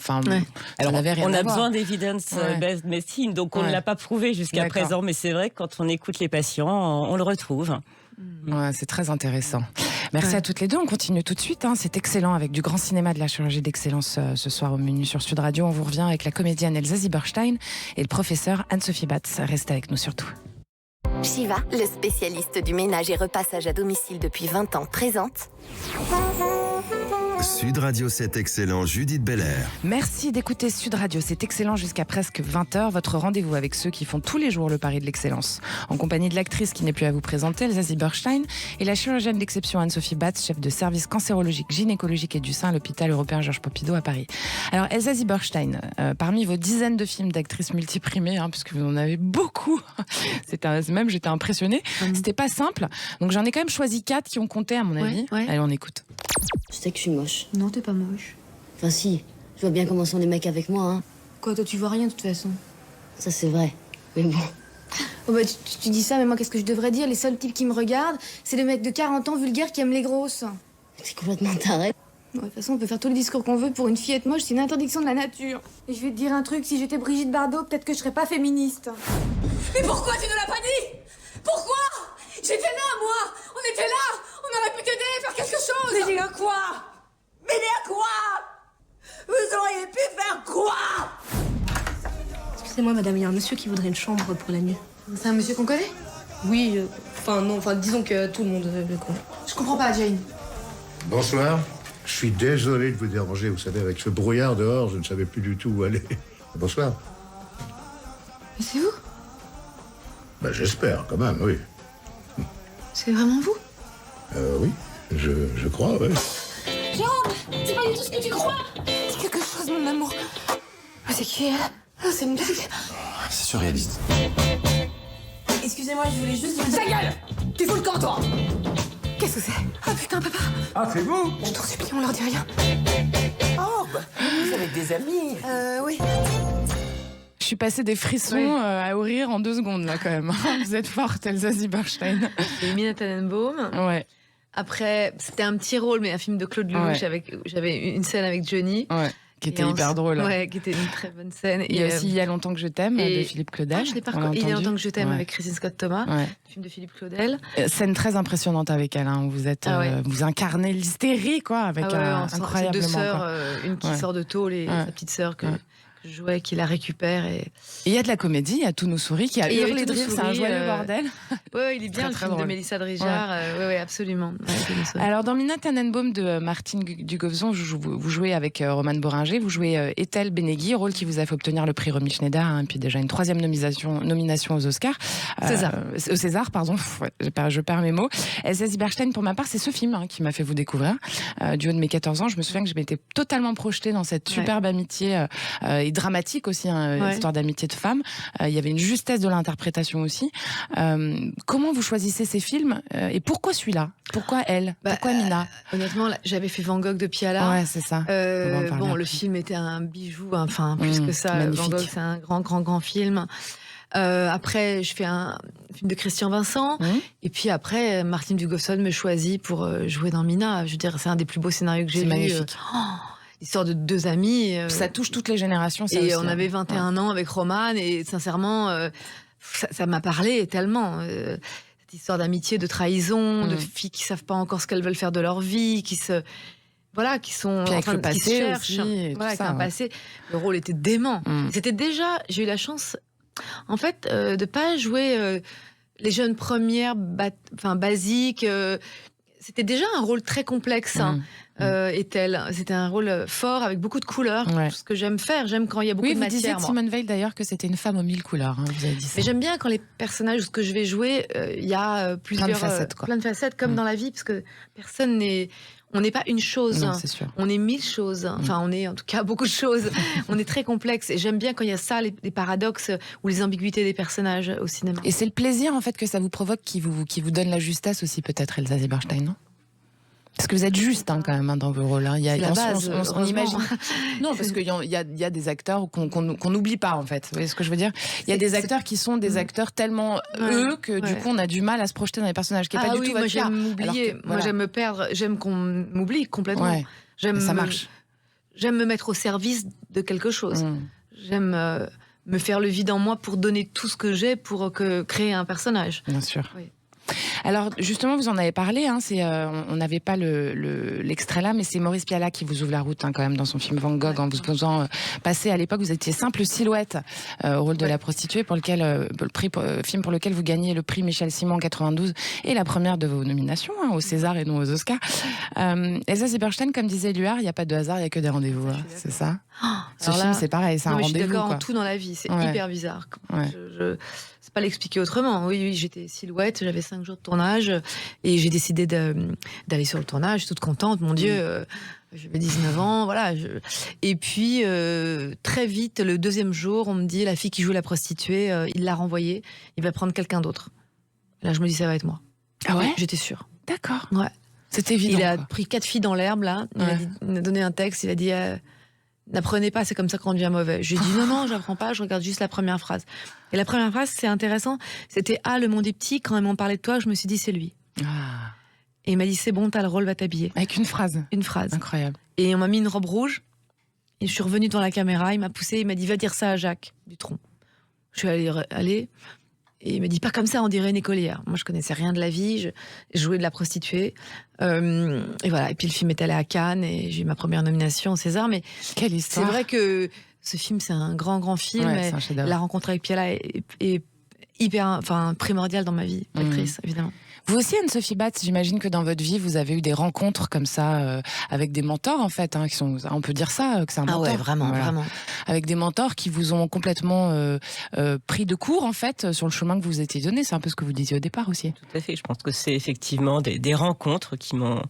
Alors, rien on à a voir. besoin d'evidence-based medicine, donc on ne l'a pas prouvé jusqu'à D'accord. présent, mais c'est vrai que quand on écoute les patients, on le retrouve. Ouais, c'est très intéressant. Merci à toutes les deux. On continue tout de suite. C'est excellent avec du grand cinéma de la chirurgie d'excellence ce soir au menu sur Sud Radio. On vous revient avec la comédienne Elsa Zieberstein et le professeur Anne-Sophie Batz. Restez avec nous surtout. Shiva, le spécialiste du ménage et repassage à domicile depuis 20 ans, présente Sud Radio, c'est excellent, Judith Belair. Merci d'écouter Sud Radio, c'est excellent jusqu'à presque 20h, votre rendez-vous avec ceux qui font tous les jours le pari de l'excellence. En compagnie de l'actrice qui n'est plus à vous présenter, Elsa Zieberstein, et la chirurgienne d'exception Anne-Sophie Batz, chef de service cancérologique, gynécologique et du sein à l'hôpital européen Georges Pompidou à Paris. Alors Elsa Zieberstein, parmi vos dizaines de films d'actrices multiprimées, puisque vous en avez beaucoup, j'étais impressionnée, c'était pas simple, donc j'en ai quand même choisi 4 qui ont compté à mon avis. Ouais. Allez, on écoute. Je sais que je suis moche. Non, t'es pas moche. Enfin si, je vois bien comment sont les mecs avec moi, hein. Quoi, toi, tu vois rien de toute façon. Ça c'est vrai. Mais bon. Oh bah, tu dis ça, mais moi, qu'est-ce que je devrais dire? Les seuls types qui me regardent, c'est les mecs de 40 ans vulgaires qui aiment les grosses. T'es complètement taré. Ouais, de toute façon, on peut faire tous les discours qu'on veut. Pour une fillette moche, c'est une interdiction de la nature. Et je vais te dire un truc, si j'étais Brigitte Bardot, peut-être que je serais pas féministe. Mais pourquoi tu ne l'as pas dit? Pourquoi? J'étais là, moi. On était là. On aurait pu t'aider, faire quelque chose. M'aider à quoi? M'aider à quoi? Vous auriez pu faire quoi? Excusez-moi, madame, il y a un monsieur qui voudrait une chambre pour la nuit. C'est un monsieur qu'on connaît? Oui, disons que tout le monde le connaît. Je comprends pas, Jane. Bonsoir. Je suis désolé de vous déranger, vous savez, avec ce brouillard dehors, je ne savais plus du tout où aller. Bonsoir. Mais c'est vous? Bah, j'espère, quand même, oui. C'est vraiment vous? Oui, je crois, oui. Jérôme, c'est pas du tout ce que tu crois. C'est quelque chose, mon amour. C'est qui elle? C'est une blague. C'est surréaliste. Excusez-moi, je voulais juste vous dire... Ta gueule! Tu fous le camp, toi! Qu'est-ce que c'est? Ah putain, papa! Ah, c'est vous? Je t'en supplie, on leur dit rien. Oh, bah, vous avez des amis. Oui. Je suis passée des frissons à rire en 2 secondes, là, quand même. Vous êtes forte, Elsa Zieberstein. J'ai Mina Tannenbaum. Ouais. Après, c'était un petit rôle, mais un film de Claude Lelouch. J'avais une scène avec Johnny. Ouais. Qui était hyper drôle. Ouais, qui était une très bonne scène. Il y a aussi Il y a longtemps que je t'aime, de Philippe Claudel. Je l'ai pas reconnu. Il y a longtemps que je t'aime avec Christine Scott Thomas, film de Philippe Claudel. Scène très impressionnante avec elle. Vous êtes, vous incarnez l'hystérie, quoi, avec incroyablement. 2 sœurs, une qui sort de tôle et sa petite sœur que je jouais, qui la récupère. Et il y a de la comédie, il y a Tous nos souris qui a hurlé de rire, c'est un joyeux bordel. Ouais, il est bien, très le film drôle. de Mélissa Drijard. Ouais, absolument. Alors, dans Mina Tannenbaum de Martine Dugauvezon, vous jouez avec Roman Boringer, vous jouez Ethel Benegui, rôle qui vous a fait obtenir le prix Romy Schneider, et puis déjà une 3e nomination aux Oscars. Au César, pardon. Je perds mes mots. Elsa Zieberstein, pour ma part, c'est ce film qui m'a fait vous découvrir. Du haut de mes 14 ans, je me souviens que je m'étais totalement projetée dans cette superbe amitié et dramatique aussi, histoire d'amitié de femmes. Il y avait une justesse de l'interprétation aussi. Comment vous choisissez ces films et pourquoi celui-là? Pourquoi elle? Pourquoi Mina? Honnêtement, j'avais fait Van Gogh de Piala. Ouais, c'est ça. Le film était un bijou, plus que ça. Magnifique. Van Gogh, c'est un grand film. Après, je fais un film de Christian Vincent. Et puis après, Martine Dugauvezon me choisit pour jouer dans Mina. Je veux dire, c'est un des plus beaux scénarios que j'ai vu. C'est magnifique. L'histoire de 2 amis. Ça touche toutes les générations. Ça et aussi, on avait 21 ans avec Roman, et sincèrement, ça m'a parlé tellement. Cette histoire d'amitié, de trahison, de filles qui savent pas encore ce qu'elles veulent faire de leur vie, qui sont en train de se cherchent, avec un passé. Le rôle était dément. C'était déjà, j'ai eu la chance, en fait, de pas jouer les jeunes premières, basiques. C'était déjà un rôle très complexe. Ethel, c'était un rôle fort avec beaucoup de couleurs. Ce que j'aime faire, j'aime quand il y a beaucoup de matière. Vous disiez de Simone Veil d'ailleurs que c'était une femme aux 1000 couleurs. Vous avez dit ça. Mais j'aime bien quand les personnages, ce que je vais jouer, il y a plein de facettes, comme dans la vie, parce que on n'est pas une chose. Non, c'est sûr. On est 1000 choses. Enfin, on est en tout cas beaucoup de choses. On est très complexe. Et j'aime bien quand il y a ça, les paradoxes ou les ambiguïtés des personnages au cinéma. Et c'est le plaisir en fait que ça vous provoque qui vous donne la justesse aussi, peut-être, Elsa Zieberstein, non? Parce que vous êtes juste quand même dans vos rôles. Il y a, la base, on imagine. Non, parce qu'il y a des acteurs qu'on n'oublie pas en fait. Vous voyez ce que je veux dire? Il y a des acteurs qui sont des acteurs tellement eux que du coup on a du mal à se projeter dans les personnages. Qui est pas du tout votre cas. J'aime m'oublier. Moi j'aime me perdre. J'aime qu'on m'oublie complètement. Ça marche. J'aime me mettre au service de quelque chose. J'aime me faire le vide en moi pour donner tout ce que j'ai pour créer un personnage. Bien sûr. Alors justement, vous en avez parlé, hein, on n'avait pas l'extrait là, mais c'est Maurice Pialat qui vous ouvre la route, hein, quand même, dans son film Van Gogh, en vous faisant passer, à l'époque, vous étiez simple silhouette au rôle de la prostituée, pour lequel film pour lequel vous gagnez le prix Michel Simon en 92 et la première de vos nominations, hein, au César et non aux Oscars. Elsa Zieberstein, comme disait Éluard, il n'y a pas de hasard, il n'y a que des rendez-vous. Hein, c'est ça. Ce film, c'est pareil, c'est un rendez-vous. Je suis d'accord, tout dans la vie, c'est hyper bizarre. C'est pas l'expliquer autrement. Oui, j'étais silhouette, j'avais 5 jours de tournage et j'ai décidé d'aller sur le tournage, toute contente, mon Dieu, j'avais 19 ans, voilà. Et puis, très vite, le deuxième jour, on me dit, la fille qui joue la prostituée, il l'a renvoyée, il va prendre quelqu'un d'autre. Là, je me dis, ça va être moi. Ah ouais ? J'étais sûre. D'accord. Ouais. C'était évident. Il a pris 4 filles dans l'herbe, là, il a donné un texte, il a dit... N'apprenez pas, c'est comme ça qu'on devient mauvais. Je lui ai dit non, j'apprends pas, je regarde juste la première phrase. Et la première phrase, c'est intéressant, c'était le monde est petit, quand ils m'ont parlé de toi, je me suis dit c'est lui. Et il m'a dit c'est bon, t'as le rôle, va t'habiller. Avec une phrase. Une phrase. Incroyable. Et on m'a mis une robe rouge, et je suis revenue devant la caméra, il m'a poussé, il m'a dit va dire ça à Jacques Dutronc. Je suis allée et il m'a dit pas comme ça, on dirait une écolière. Moi je connaissais rien de la vie, je jouais de la prostituée. Et voilà, et puis le film est allé à Cannes et j'ai eu ma première nomination au César. Mais quelle histoire. C'est vrai que ce film c'est un grand film. Ouais, la rencontre avec Pialat est hyper primordiale dans ma vie d'actrice, évidemment. Vous aussi, Anne-Sophie Batz, j'imagine que dans votre vie, vous avez eu des rencontres comme ça, avec des mentors, en fait, hein, qui sont, on peut dire ça, que c'est un mentor. Ah ouais, vraiment, vraiment. Avec des mentors qui vous ont complètement pris de court, en fait, sur le chemin que vous étiez donné. C'est un peu ce que vous disiez au départ aussi. Tout à fait. Je pense que c'est effectivement des rencontres qui m'ont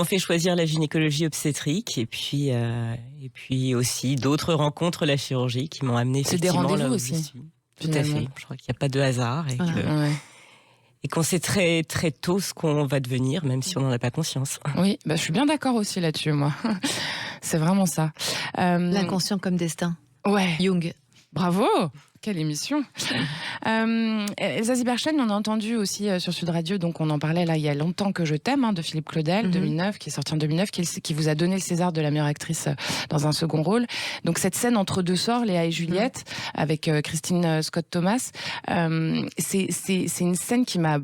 fait choisir la gynécologie obstétrique et puis aussi d'autres rencontres, la chirurgie, qui m'ont amené effectivement là où je suis. aussi. Tout à fait. Je crois qu'il n'y a pas de hasard et qu'on sait très très tôt ce qu'on va devenir, même si on n'en a pas conscience. Oui, je suis bien d'accord aussi là-dessus, moi. C'est vraiment ça. L'inconscient comme destin. Ouais. Jung. Bravo. Quelle émission. Elsa Zieberstein, on a entendu aussi sur Sud Radio, donc on en parlait là il y a longtemps, que je t'aime, hein, de Philippe Claudel, 2009, qui est sorti en 2009, qui vous a donné le César de la meilleure actrice dans un second rôle. Donc cette scène entre deux sœurs, Léa et Juliette, avec Christine Scott Thomas, c'est une scène qui m'a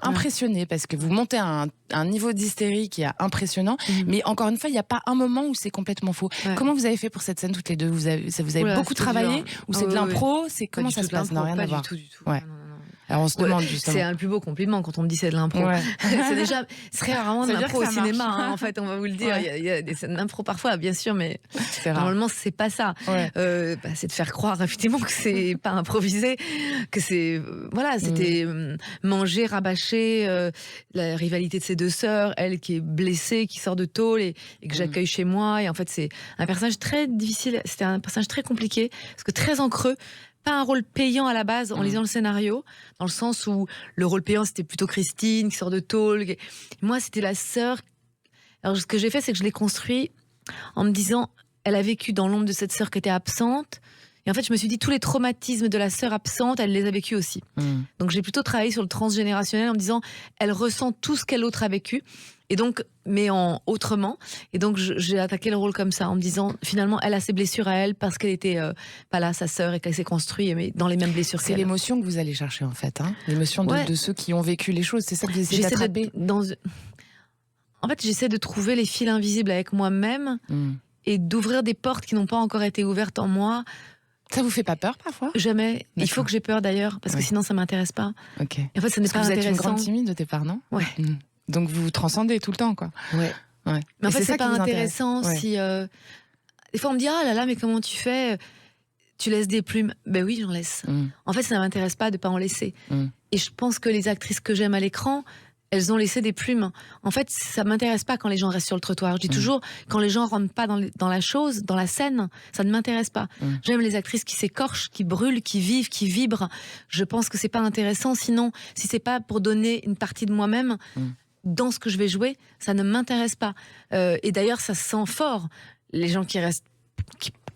impressionnée, parce que vous montez à un niveau d'hystérie qui est impressionnant, mais encore une fois, il n'y a pas un moment où c'est complètement faux. Comment vous avez fait pour cette scène toutes les deux? Vous avez beaucoup travaillé, ou c'est de l'impro? C'est comment ça se passe? Non, rien à voir. Du tout. Ouais. Alors on se demande justement. C'est un plus beau compliment quand on me dit c'est de l'impro. Ouais. C'est très rarement de l'impro au cinéma, hein, en fait, on va vous le dire. Il y a des scènes d'impro parfois, bien sûr, mais normalement c'est pas ça. Ouais. C'est de faire croire effectivement que c'est pas improvisé, que c'est c'était manger, rabâcher, la rivalité de ces deux sœurs, elle qui est blessée, qui sort de tôle et que j'accueille chez moi. Et en fait c'est un personnage très difficile, c'était un personnage très compliqué, parce que très en creux. Pas un rôle payant à la base en lisant le scénario, dans le sens où le rôle payant c'était plutôt Christine qui sort de tôle. Moi c'était la sœur. Alors ce que j'ai fait, c'est que je l'ai construit en me disant, elle a vécu dans l'ombre de cette sœur qui était absente. Et en fait je me suis dit, tous les traumatismes de la sœur absente, elle les a vécus aussi. Donc j'ai plutôt travaillé sur le transgénérationnel en me disant, elle ressent tout ce qu'elle autre a vécu. Et donc, mais autrement. Et donc, j'ai attaqué le rôle comme ça, en me disant, finalement, elle a ses blessures à elle parce qu'elle était pas là, sa sœur, et qu'elle s'est construite mais dans les mêmes blessures. C'est l'émotion que vous allez chercher, en fait. Hein, l'émotion de ceux qui ont vécu les choses. C'est ça que vous essayez d'attraper. En fait, j'essaie de trouver les fils invisibles avec moi-même et d'ouvrir des portes qui n'ont pas encore été ouvertes en moi. Ça vous fait pas peur, parfois? Jamais. D'accord. Il faut que j'ai peur, d'ailleurs, parce que sinon, ça m'intéresse pas. Ok. Et en fait, ça n'est pas vous intéressant. Êtes une grande timide au départ, non? Ouais. Donc vous transcendez tout le temps, quoi. Ouais. Mais en fait, c'est pas intéressant si. Des fois, on me dit, ah là là, mais comment tu fais? Tu laisses des plumes? Ben oui, j'en laisse. En fait, ça ne m'intéresse pas de pas en laisser. Et je pense que les actrices que j'aime à l'écran, elles ont laissé des plumes. En fait, ça m'intéresse pas quand les gens restent sur le trottoir. Je dis toujours, quand les gens rentrent pas dans la chose, dans la scène, ça ne m'intéresse pas. J'aime les actrices qui s'écorchent, qui brûlent, qui vivent, qui vibrent. Je pense que c'est pas intéressant. Sinon, si c'est pas pour donner une partie de moi-même dans ce que je vais jouer, ça ne m'intéresse pas. Et d'ailleurs, ça se sent fort. Les gens qui restent,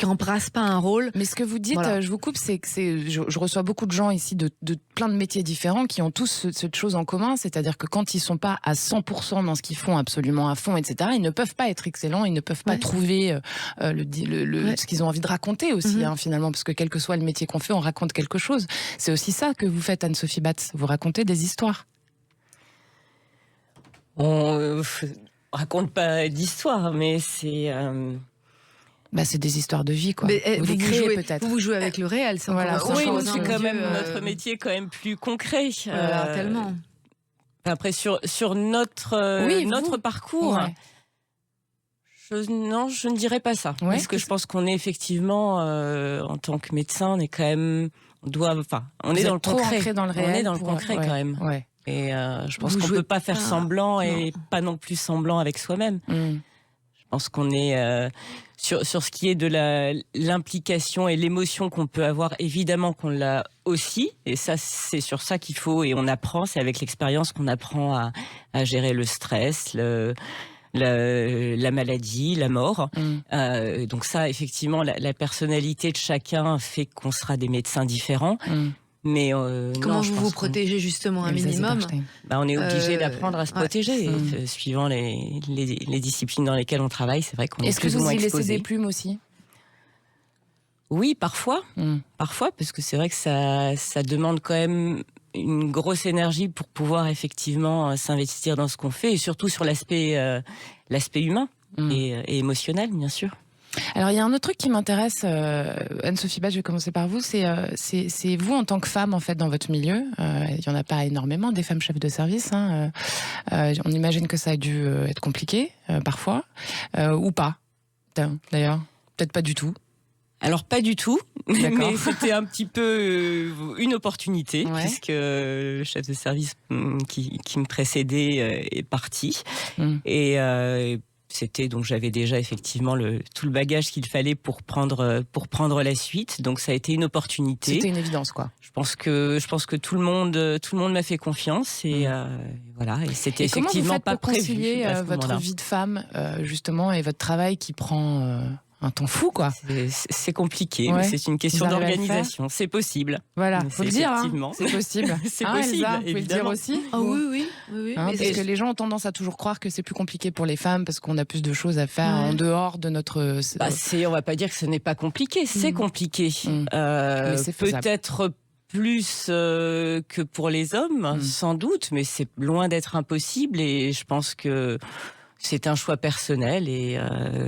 embrassent pas un rôle. Mais ce que vous dites, je vous coupe, c'est que je reçois beaucoup de gens ici de plein de métiers différents qui ont tous cette chose en commun, c'est-à-dire que quand ils sont pas à 100% dans ce qu'ils font, absolument à fond, etc., ils ne peuvent pas être excellents, ils ne peuvent pas trouver ce qu'ils ont envie de raconter aussi, finalement, parce que quel que soit le métier qu'on fait, on raconte quelque chose. C'est aussi ça que vous faites, Anne-Sophie Batz, vous racontez des histoires. On raconte pas d'histoire, mais c'est... c'est des histoires de vie, quoi. Mais, vous les créez peut-être. Vous jouez avec le réel, c'est c'est quand même notre métier quand même plus concret. Tellement. Après, sur notre parcours, je ne dirais pas ça. Parce que je pense qu'on est effectivement, en tant que médecin, on est quand même... on est dans le concret. Dans le réel, on est dans le concret quand même. Ouais. Et je pense qu'on ne peut pas faire semblant et pas non plus semblant avec soi-même. Je pense qu'on est sur ce qui est de l'implication et l'émotion qu'on peut avoir, évidemment qu'on l'a aussi. Et ça, c'est sur ça qu'il faut, et on apprend, c'est avec l'expérience qu'on apprend à gérer le stress, la maladie, la mort. Donc ça, effectivement, la personnalité de chacun fait qu'on sera des médecins différents. Mais comment vous protégez justement un minimum? On est obligé d'apprendre à se protéger, suivant les disciplines dans lesquelles on travaille. C'est vrai qu'on est plus ou moins exposé. Est-ce que vous y laissez des plumes aussi? Oui, parfois. Parfois, parce que c'est vrai que ça demande quand même une grosse énergie pour pouvoir effectivement s'investir dans ce qu'on fait, et surtout sur l'aspect humain et émotionnel, bien sûr. Alors, il y a un autre truc qui m'intéresse, Anne-Sophie Batz, je vais commencer par vous, c'est vous en tant que femme, en fait, dans votre milieu. Il n'y en a pas énormément, des femmes chefs de service. On imagine que ça a dû être compliqué, parfois, ou pas, d'ailleurs. Peut-être pas du tout. Alors, pas du tout, mais c'était un petit peu une opportunité, puisque le chef de service qui me précédait est parti. Et... c'était donc j'avais déjà effectivement tout le bagage qu'il fallait pour prendre la suite, donc ça a été une opportunité. C'était une évidence, quoi. Je pense que tout le monde m'a fait confiance, et voilà, et c'était effectivement pas prévu. Comment vous faites pour concilier votre vie de femme justement et votre travail qui prend un temps fou, quoi? C'est compliqué, mais c'est une question d'organisation. C'est possible. Voilà, faut le dire. Effectivement. C'est possible. C'est possible. Elsa, vous pouvez le dire aussi. Oui. Parce que les gens ont tendance à toujours croire que c'est plus compliqué pour les femmes parce qu'on a plus de choses à faire en dehors de notre. On va pas dire que ce n'est pas compliqué. C'est compliqué. Mais c'est peut-être plus que pour les hommes, sans doute, mais c'est loin d'être impossible. Et je pense que c'est un choix personnel, et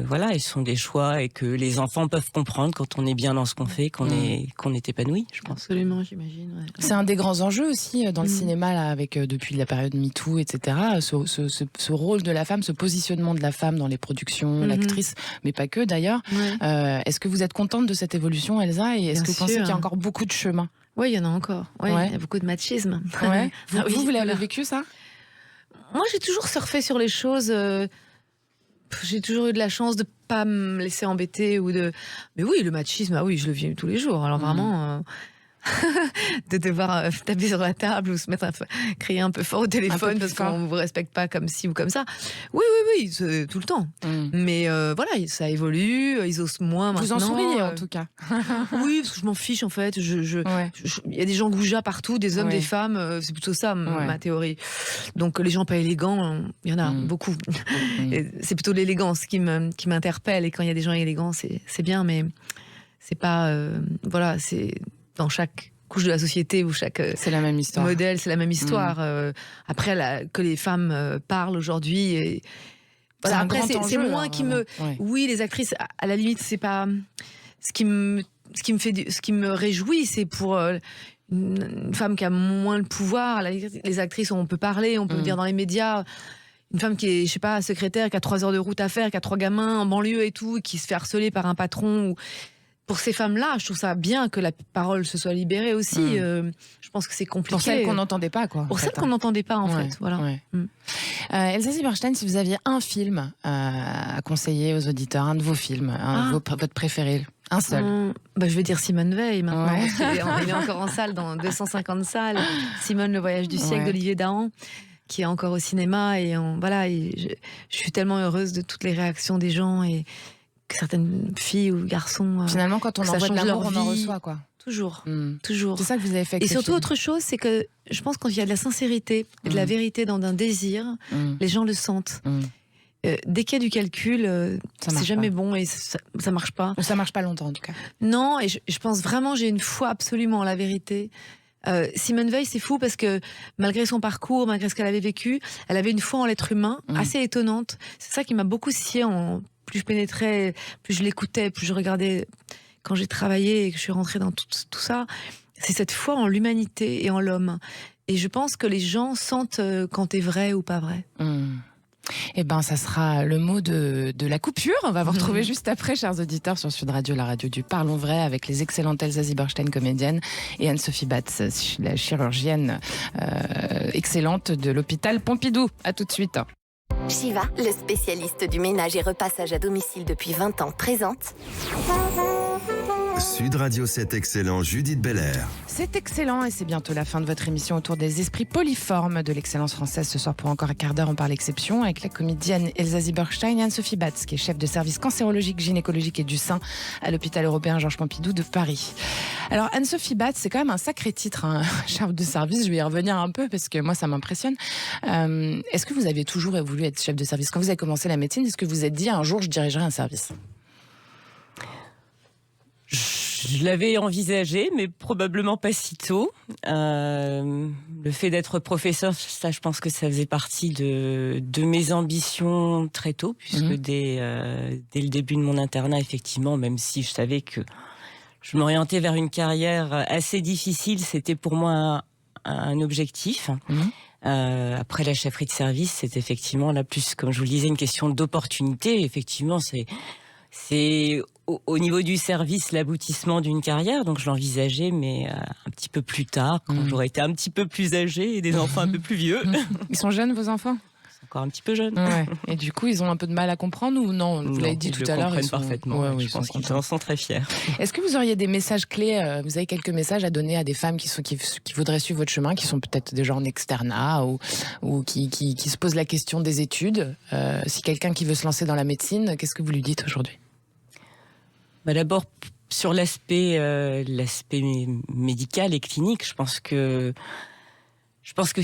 voilà, ils sont des choix, et que les enfants peuvent comprendre quand on est bien dans ce qu'on fait, qu'on est épanoui, je pense. Absolument, j'imagine. Ouais. C'est un des grands enjeux aussi dans le cinéma, là, avec depuis la période MeToo, etc. Ce rôle de la femme, ce positionnement de la femme dans les productions, l'actrice, mais pas que d'ailleurs. Est-ce que vous êtes contente de cette évolution, Elsa, et est-ce que vous pensez qu'il y a encore beaucoup de chemin? Oui, il y en a encore. Il y a beaucoup de machisme. Vous l'avez vécu, ça? Moi, j'ai toujours surfé sur les choses. J'ai toujours eu de la chance de pas me laisser embêter Mais oui, le machisme, je le vis tous les jours. Alors vraiment, de devoir taper sur la table ou se mettre crier un peu fort au téléphone parce qu'on vous respecte pas comme ci ou comme ça. Oui, tout le temps. Mais voilà, ça évolue, ils osent moins maintenant. Vous en souriez en tout cas. Oui, parce que je m'en fiche en fait. Il y a des gens goujats partout, des hommes, des femmes. C'est plutôt ça ma théorie. Donc les gens pas élégants, il y en a beaucoup. C'est plutôt l'élégance qui m'interpelle. Et quand il y a des gens élégants, c'est bien, mais c'est pas voilà, c'est dans chaque couche de la société ou chaque c'est la même histoire. Modèle, c'est la même histoire. Après, que les femmes parlent aujourd'hui, et voilà, après c'est moins qui me. Oui, les actrices, à la limite, c'est pas ce qui me réjouit, c'est pour une femme qui a moins le pouvoir. Les actrices, on peut parler, on peut dire dans les médias. Une femme qui est, je sais pas, secrétaire, qui a 3 heures de route à faire, qui a 3 gamins en banlieue et tout, qui se fait harceler par un patron. Pour ces femmes-là, je trouve ça bien que la parole se soit libérée aussi. Je pense que c'est compliqué. Pour celles qu'on n'entendait pas, quoi. Pour celles qu'on n'entendait pas, en fait. Voilà. Elsa Silberstein, si vous aviez un film à conseiller aux auditeurs, un de vos films, votre préféré, un seul. Je vais dire Simone Veil maintenant. Il est encore en salle, dans 250 salles. Simone, le voyage du siècle d'Olivier Dahan, qui est encore au cinéma. Et je suis tellement heureuse de toutes les réactions des gens. Et que certaines filles ou garçons. Finalement, quand on ça envoie de change l'amour, leur on en vie. reçoit, quoi. Toujours, toujours. C'est ça que vous avez fait avec Et ce surtout, film. autre chose, c'est que je pense quand il y a de la sincérité et de la vérité dans un désir, les gens le sentent. Dès qu'il y a du calcul, c'est jamais bon et ça marche pas. Ou ça marche pas longtemps, en tout cas. Non, et je pense vraiment, j'ai une foi absolument en la vérité. Simone Veil, c'est fou parce que malgré son parcours, malgré ce qu'elle avait vécu, elle avait une foi en l'être humain assez étonnante. C'est ça qui m'a beaucoup scié. Plus je pénétrais, plus je l'écoutais, plus je regardais. Quand j'ai travaillé et que je suis rentrée dans tout ça, c'est cette foi en l'humanité et en l'homme. Et je pense que les gens sentent quand t'es vrai ou pas vrai. Eh ben, ça sera le mot de la coupure. On va vous retrouver juste après, chers auditeurs, sur Sud Radio, la radio du Parlons Vrai, avec les excellentes Elsa Zieberstein, comédienne, et Anne-Sophie Batz, la chirurgienne excellente de l'hôpital Pompidou. À tout de suite. Shiva, le spécialiste du ménage et repassage à domicile depuis 20 ans, présente... Sud Radio 7 Excellent, Judith Belair. C'est excellent et c'est bientôt la fin de votre émission autour des esprits poliformes de l'excellence française. Ce soir, pour encore un quart d'heure, on parle exception avec la comédienne Elsa Zieberstein et Anne-Sophie Batz, qui est chef de service cancérologique, gynécologique et du sein à l'hôpital européen Georges Pompidou de Paris. Alors, Anne-Sophie Batz, c'est quand même un sacré titre, hein, chef de service. Je vais y revenir un peu parce que moi, ça m'impressionne. Est-ce que vous avez toujours voulu être chef de service? Quand vous avez commencé la médecine, est-ce que vous vous êtes dit un jour, je dirigerai un service? Je l'avais envisagé, mais probablement pas si tôt. Le fait d'être professeur, ça, je pense que ça faisait partie de mes ambitions très tôt, puisque dès le début de mon internat, effectivement, même si je savais que je m'orientais vers une carrière assez difficile, c'était pour moi un objectif. Après la chefferie de service, c'est effectivement là plus, comme je vous le disais, une question d'opportunité. Effectivement, c'est au niveau du service l'aboutissement d'une carrière, donc je l'envisageais, mais un petit peu plus tard, quand j'aurais été un petit peu plus âgée et des enfants un peu plus vieux. Ils sont jeunes, vos enfants? Encore un petit peu jeunes. Ouais. Et du coup, ils ont un peu de mal à comprendre ou non? Vous l'avez dit tout à l'heure. Ils comprennent parfaitement. Ouais, je pense qu'ils en sont très fiers. Est-ce que vous auriez des messages clés? Vous avez quelques messages à donner à des femmes qui voudraient suivre votre chemin, qui sont peut-être déjà en externat ou qui se posent la question des études? Si quelqu'un qui veut se lancer dans la médecine, qu'est-ce que vous lui dites aujourd'hui? D'abord, sur l'aspect médical et clinique, je pense qu'il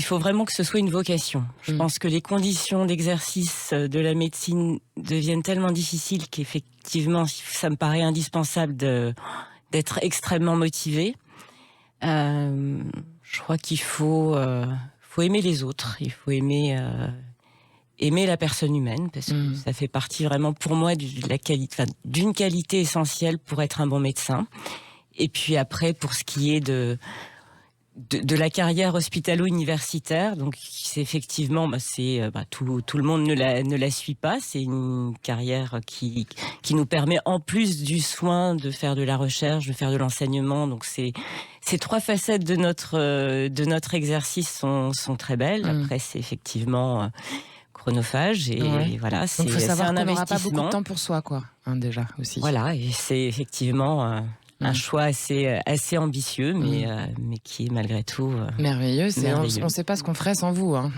faut vraiment que ce soit une vocation. Je pense que les conditions d'exercice de la médecine deviennent tellement difficiles qu'effectivement, ça me paraît indispensable d'être extrêmement motivé. Je crois qu'il faut aimer les autres, il faut aimer la personne humaine, parce que ça fait partie vraiment pour moi d'une qualité essentielle pour être un bon médecin. Et puis après, pour ce qui est de la carrière hospitalo-universitaire, donc c'est effectivement, tout le monde ne la suit pas. C'est une carrière qui nous permet, en plus du soin, de faire de la recherche, de faire de l'enseignement. Donc ces trois facettes de notre exercice sont très belles. Après, c'est effectivement chronophage et voilà, c'est un investissement. Donc, faut savoir qu'on n'aura pas beaucoup de temps pour soi, quoi, déjà aussi. Voilà, et c'est effectivement un choix assez ambitieux, mais qui est malgré tout merveilleux. merveilleux. On ne sait pas ce qu'on ferait sans vous. Hein.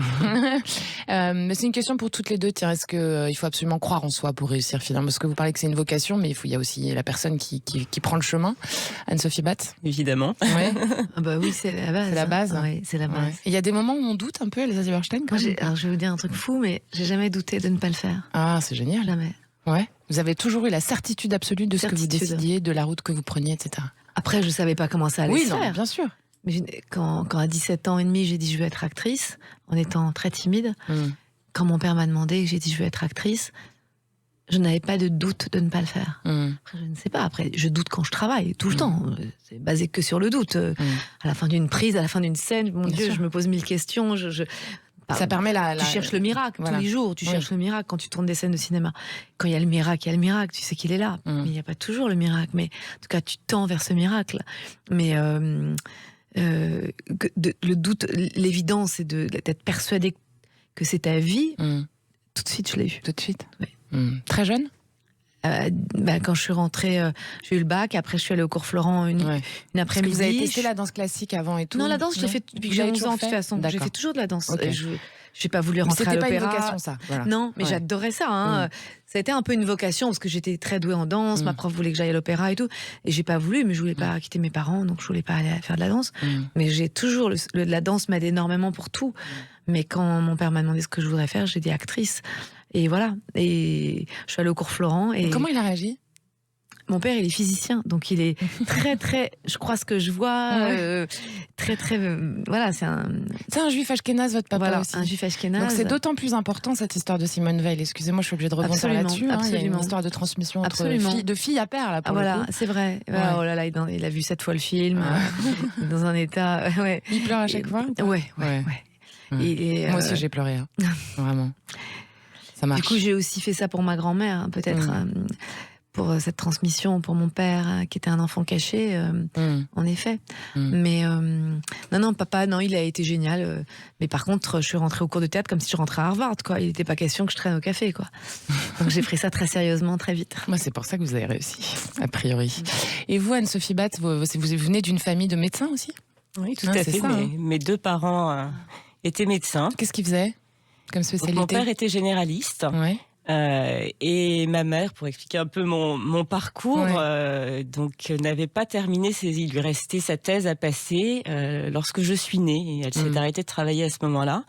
Mais c'est une question pour toutes les deux. Tiens, est-ce qu'il faut absolument croire en soi pour réussir finalement? Parce que vous parlez que c'est une vocation, mais il y a aussi la personne qui prend le chemin. Anne-Sophie Batz? Évidemment. Ouais. Oui, c'est la base. C'est la base. Oui, c'est la base. Ouais. Il y a des moments où on doute un peu, Elsa Zieberstein, quand même. Alors, je vais vous dire un truc fou, mais j'ai jamais douté de ne pas le faire. Ah, c'est génial. Jamais. Ouais. Vous avez toujours eu la certitude absolue de ce que vous décidiez, de la route que vous preniez, etc. Après, je savais pas comment ça allait se faire. Oui, bien sûr. Mais quand à 17 ans et demi, j'ai dit je veux être actrice, en étant très timide, quand mon père m'a demandé, j'ai dit je veux être actrice, je n'avais pas de doute de ne pas le faire. Après, je ne sais pas. Après, je doute quand je travaille, tout le temps. C'est basé que sur le doute. À la fin d'une prise, à la fin d'une scène, mon Dieu, je me pose 1000 questions. Ça permet tu cherches le miracle tous les jours. Tu cherches le miracle quand tu tournes des scènes de cinéma. Quand il y a le miracle, il y a le miracle. Tu sais qu'il est là. Mais il n'y a pas toujours le miracle. Mais en tout cas, tu tends vers ce miracle. Mais le doute, l'évidence, c'est d'être persuadé que c'est ta vie. Tout de suite, je l'ai eu. Tout de suite. Oui. Très jeune. Quand je suis rentrée, j'ai eu le bac. Après, je suis allée au cours Florent une après-midi. Parce que vous avez testé la danse classique avant et tout? Non, la danse, je l'ai fait depuis que j'ai 11 ans, de toute façon. J'ai fait toujours de la danse. Okay. J'ai pas voulu rentrer à l'opéra. C'était pas une vocation, ça. Voilà. Non, mais j'adorais ça. Hein. Ça a été un peu une vocation parce que j'étais très douée en danse. Ma prof voulait que j'aille à l'opéra et tout. Et j'ai pas voulu, mais je voulais pas quitter mes parents, donc je voulais pas aller faire de la danse. Mais j'ai toujours la danse m'aide énormément pour tout. Mais quand mon père m'a demandé ce que je voudrais faire, j'ai dit actrice. Et voilà. Et je suis allée au cours Florent. Et comment il a réagi? Mon père, il est physicien, donc il est très, très, je crois ce que je vois, très, très, voilà, c'est un juif ashkénaze, votre papa voilà, aussi. un juif ashkénaze. Donc c'est d'autant plus important, cette histoire de Simone Veil. Excusez-moi, je suis obligée de rebondir là-dessus. Il y a une histoire de transmission de fille à père, là, pour le coup. C'est vrai. Oh là là, il a vu 7 fois le film, dans un état, Il pleure à chaque fois? Ouais. Et moi aussi, j'ai pleuré, hein. Vraiment. Ça marche. Du coup, j'ai aussi fait ça pour ma grand-mère, hein, peut-être. Pour cette transmission, pour mon père, qui était un enfant caché, en effet. Mais non, papa, non, il a été génial. Mais par contre, je suis rentrée au cours de théâtre comme si je rentrais à Harvard, quoi. Il n'était pas question que je traîne au café, quoi. Donc j'ai pris ça très sérieusement, très vite. Moi, c'est pour ça que vous avez réussi, a priori. Et vous, Anne-Sophie Batt, vous venez d'une famille de médecins aussi? Oui, tout à fait. Mes 2 parents étaient médecins. Qu'est-ce qu'ils faisaient comme spécialité? Donc, mon père était généraliste. Et ma mère, pour expliquer un peu mon parcours, donc n'avait pas terminé, il lui restait sa thèse à passer lorsque je suis née. Et elle s'est arrêtée de travailler à ce moment-là.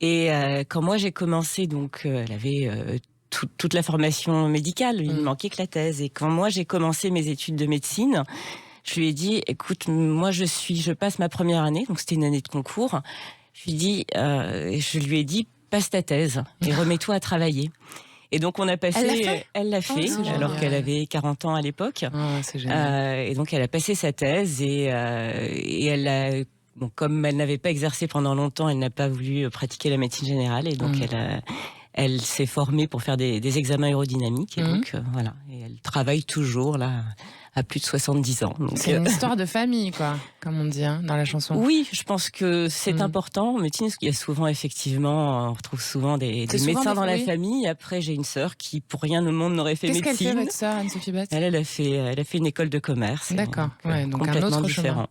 Et quand moi j'ai commencé, donc elle avait toute la formation médicale, il ne manquait que la thèse. Et quand moi j'ai commencé mes études de médecine, je lui ai dit, écoute, moi je passe ma première année, donc c'était une année de concours. Je lui ai dit, passe ta thèse et remets-toi à travailler. Et donc on a passé, elle l'a fait, alors qu'elle avait 40 ans à l'époque. C'est génial. Et donc elle a passé sa thèse et elle a, bon, comme elle n'avait pas exercé pendant longtemps, elle n'a pas voulu pratiquer la médecine générale et donc elle s'est formée pour faire des examens aérodynamiques et donc voilà. Et elle travaille toujours là à plus de 70 ans. C'est une histoire de famille, quoi, comme on dit dans la chanson. Oui, je pense que c'est important en médecine, parce qu'il y a souvent, effectivement, on retrouve souvent des médecins dans la famille. Après, j'ai une sœur qui, pour rien au monde, n'aurait fait médecine. Qu'est-ce qu'elle fait, votre sœur, Anne-Sophie Batt? Elle a fait une école de commerce. D'accord, donc un autre chemin.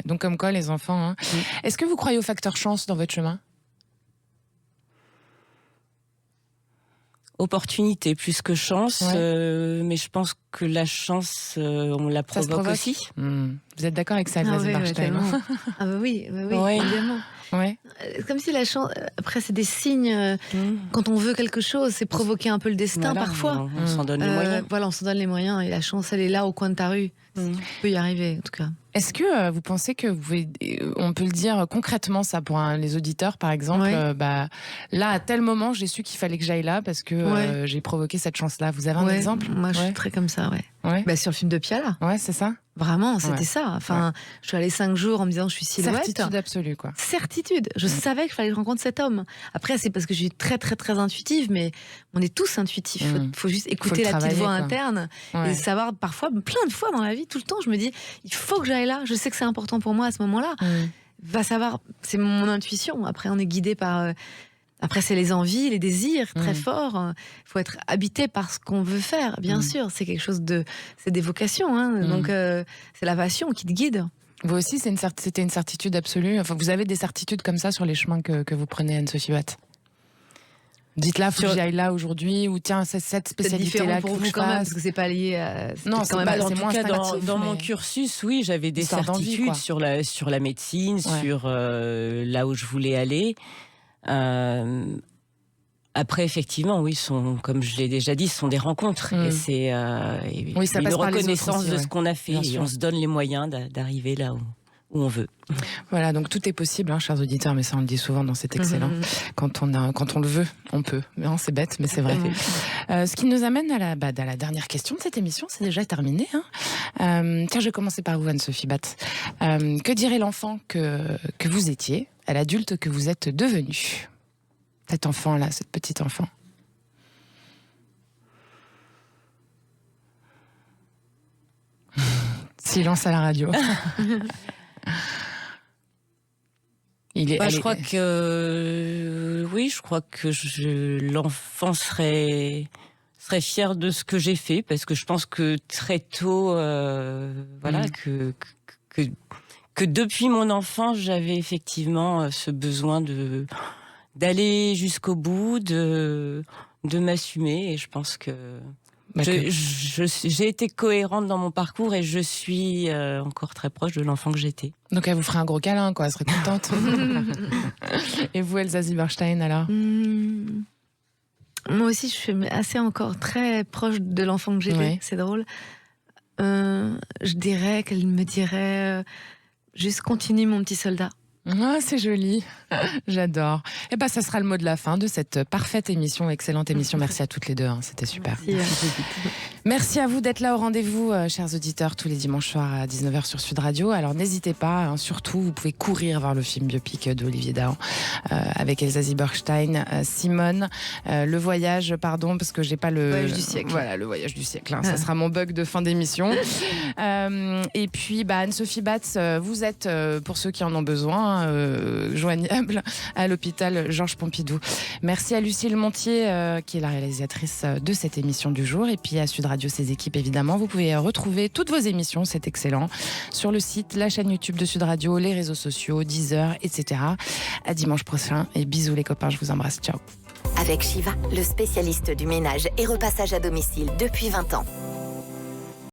Donc comme quoi, les enfants. Est-ce que vous croyez au facteur chance dans votre chemin? Opportunité plus que chance, mais je pense que la chance, on la provoque aussi. Vous êtes d'accord avec ça, Agnès Bernstein? Oui, évidemment. Comme si la chance, après c'est des signes, quand on veut quelque chose, c'est provoquer un peu le destin parfois. On s'en donne les moyens. Voilà, on s'en donne les moyens et la chance, elle est là au coin de ta rue. On peut y arriver, en tout cas. Est-ce que vous pensez que on peut le dire concrètement, ça, pour les auditeurs, par exemple, là, à tel moment, j'ai su qu'il fallait que j'aille là parce que j'ai provoqué cette chance-là. Vous avez un exemple? Moi, je suis très comme ça, sur le film de Piala. C'est ça. Vraiment, c'était ça. Enfin, je suis allée 5 jours en me disant je suis silhouette. Certitude absolue, quoi. Certitude. Je savais qu'il fallait que je rencontre cet homme. Après, c'est parce que je suis très, très, très intuitive, mais on est tous intuitifs. Faut juste écouter la petite voix interne et savoir, parfois, plein de fois dans la vie, tout le temps, je me dis, il faut que j'aille là. Je sais que c'est important pour moi à ce moment-là. Va savoir, c'est mon intuition. Après, on est guidé par... Après, c'est les envies, les désirs très forts. Il faut être habité par ce qu'on veut faire, bien sûr. C'est quelque chose de... C'est des vocations, donc c'est la passion qui te guide. Vous aussi, c'était une certitude absolue. Enfin, vous avez des certitudes comme ça sur les chemins que vous prenez, Anne-Sophie Batt? Dites là, faut que j'y aille là aujourd'hui, ou tiens, c'est cette spécialité-là pour vous quand même, parce que c'est pas lié à... Non, c'est pas, en tout cas, dans mon cursus, oui, j'avais des certitudes sur la médecine, sur là où je voulais aller. Après, effectivement, oui, comme je l'ai déjà dit, ce sont des rencontres. Et c'est une reconnaissance de ce qu'on a fait. Et on se donne les moyens d'arriver là où on veut. Voilà, donc tout est possible, chers auditeurs, mais ça on le dit souvent dans cet excellent. Quand on le veut, on peut. Non, c'est bête, mais c'est vrai. Ce qui nous amène à la dernière question de cette émission, c'est déjà terminé. Tiens, je vais commencer par vous, Anne-Sophie Batt. Que dirait l'enfant que vous étiez à l'adulte que vous êtes devenu? Cet enfant-là, cette petite enfant. Silence à la radio. Je crois que l'enfant serait fier de ce que j'ai fait, parce que je pense que très tôt, que depuis mon enfance, j'avais effectivement ce besoin d'aller jusqu'au bout, de m'assumer. Et je pense que j'ai été cohérente dans mon parcours et je suis encore très proche de l'enfant que j'étais. Donc elle vous ferait un gros câlin, quoi. Elle serait contente. Et vous, Elsa Zieberstein, alors? Moi aussi, je suis assez encore très proche de l'enfant que j'étais. Ouais. C'est drôle. Je dirais qu'elle me dirait juste continue, mon petit soldat. Ah, c'est joli. J'adore. Et ça sera le mot de la fin de cette parfaite émission, excellente émission. Merci à toutes les deux, c'était super. Merci à vous d'être là au rendez-vous, chers auditeurs, tous les dimanches soirs à 19h sur Sud Radio. Alors n'hésitez pas, surtout, vous pouvez courir voir le film biopic d'Olivier Dahan avec Elsa Zieberstein, Simone, Le Voyage, parce que j'ai pas le Voyage du siècle. Voilà, Le Voyage du siècle. Ça sera mon bug de fin d'émission. Et puis, Anne-Sophie Batz, vous êtes, pour ceux qui en ont besoin, joignable à l'hôpital Georges Pompidou. Merci à Lucille Montier, qui est la réalisatrice de cette émission du jour, et puis à Sud Radio, ses équipes évidemment. Vous pouvez retrouver toutes vos émissions, c'est excellent, sur le site, la chaîne YouTube de Sud Radio, les réseaux sociaux, Deezer, etc. À dimanche prochain, et bisous les copains, je vous embrasse, ciao. Avec Shiva, le spécialiste du ménage et repassage à domicile depuis 20 ans.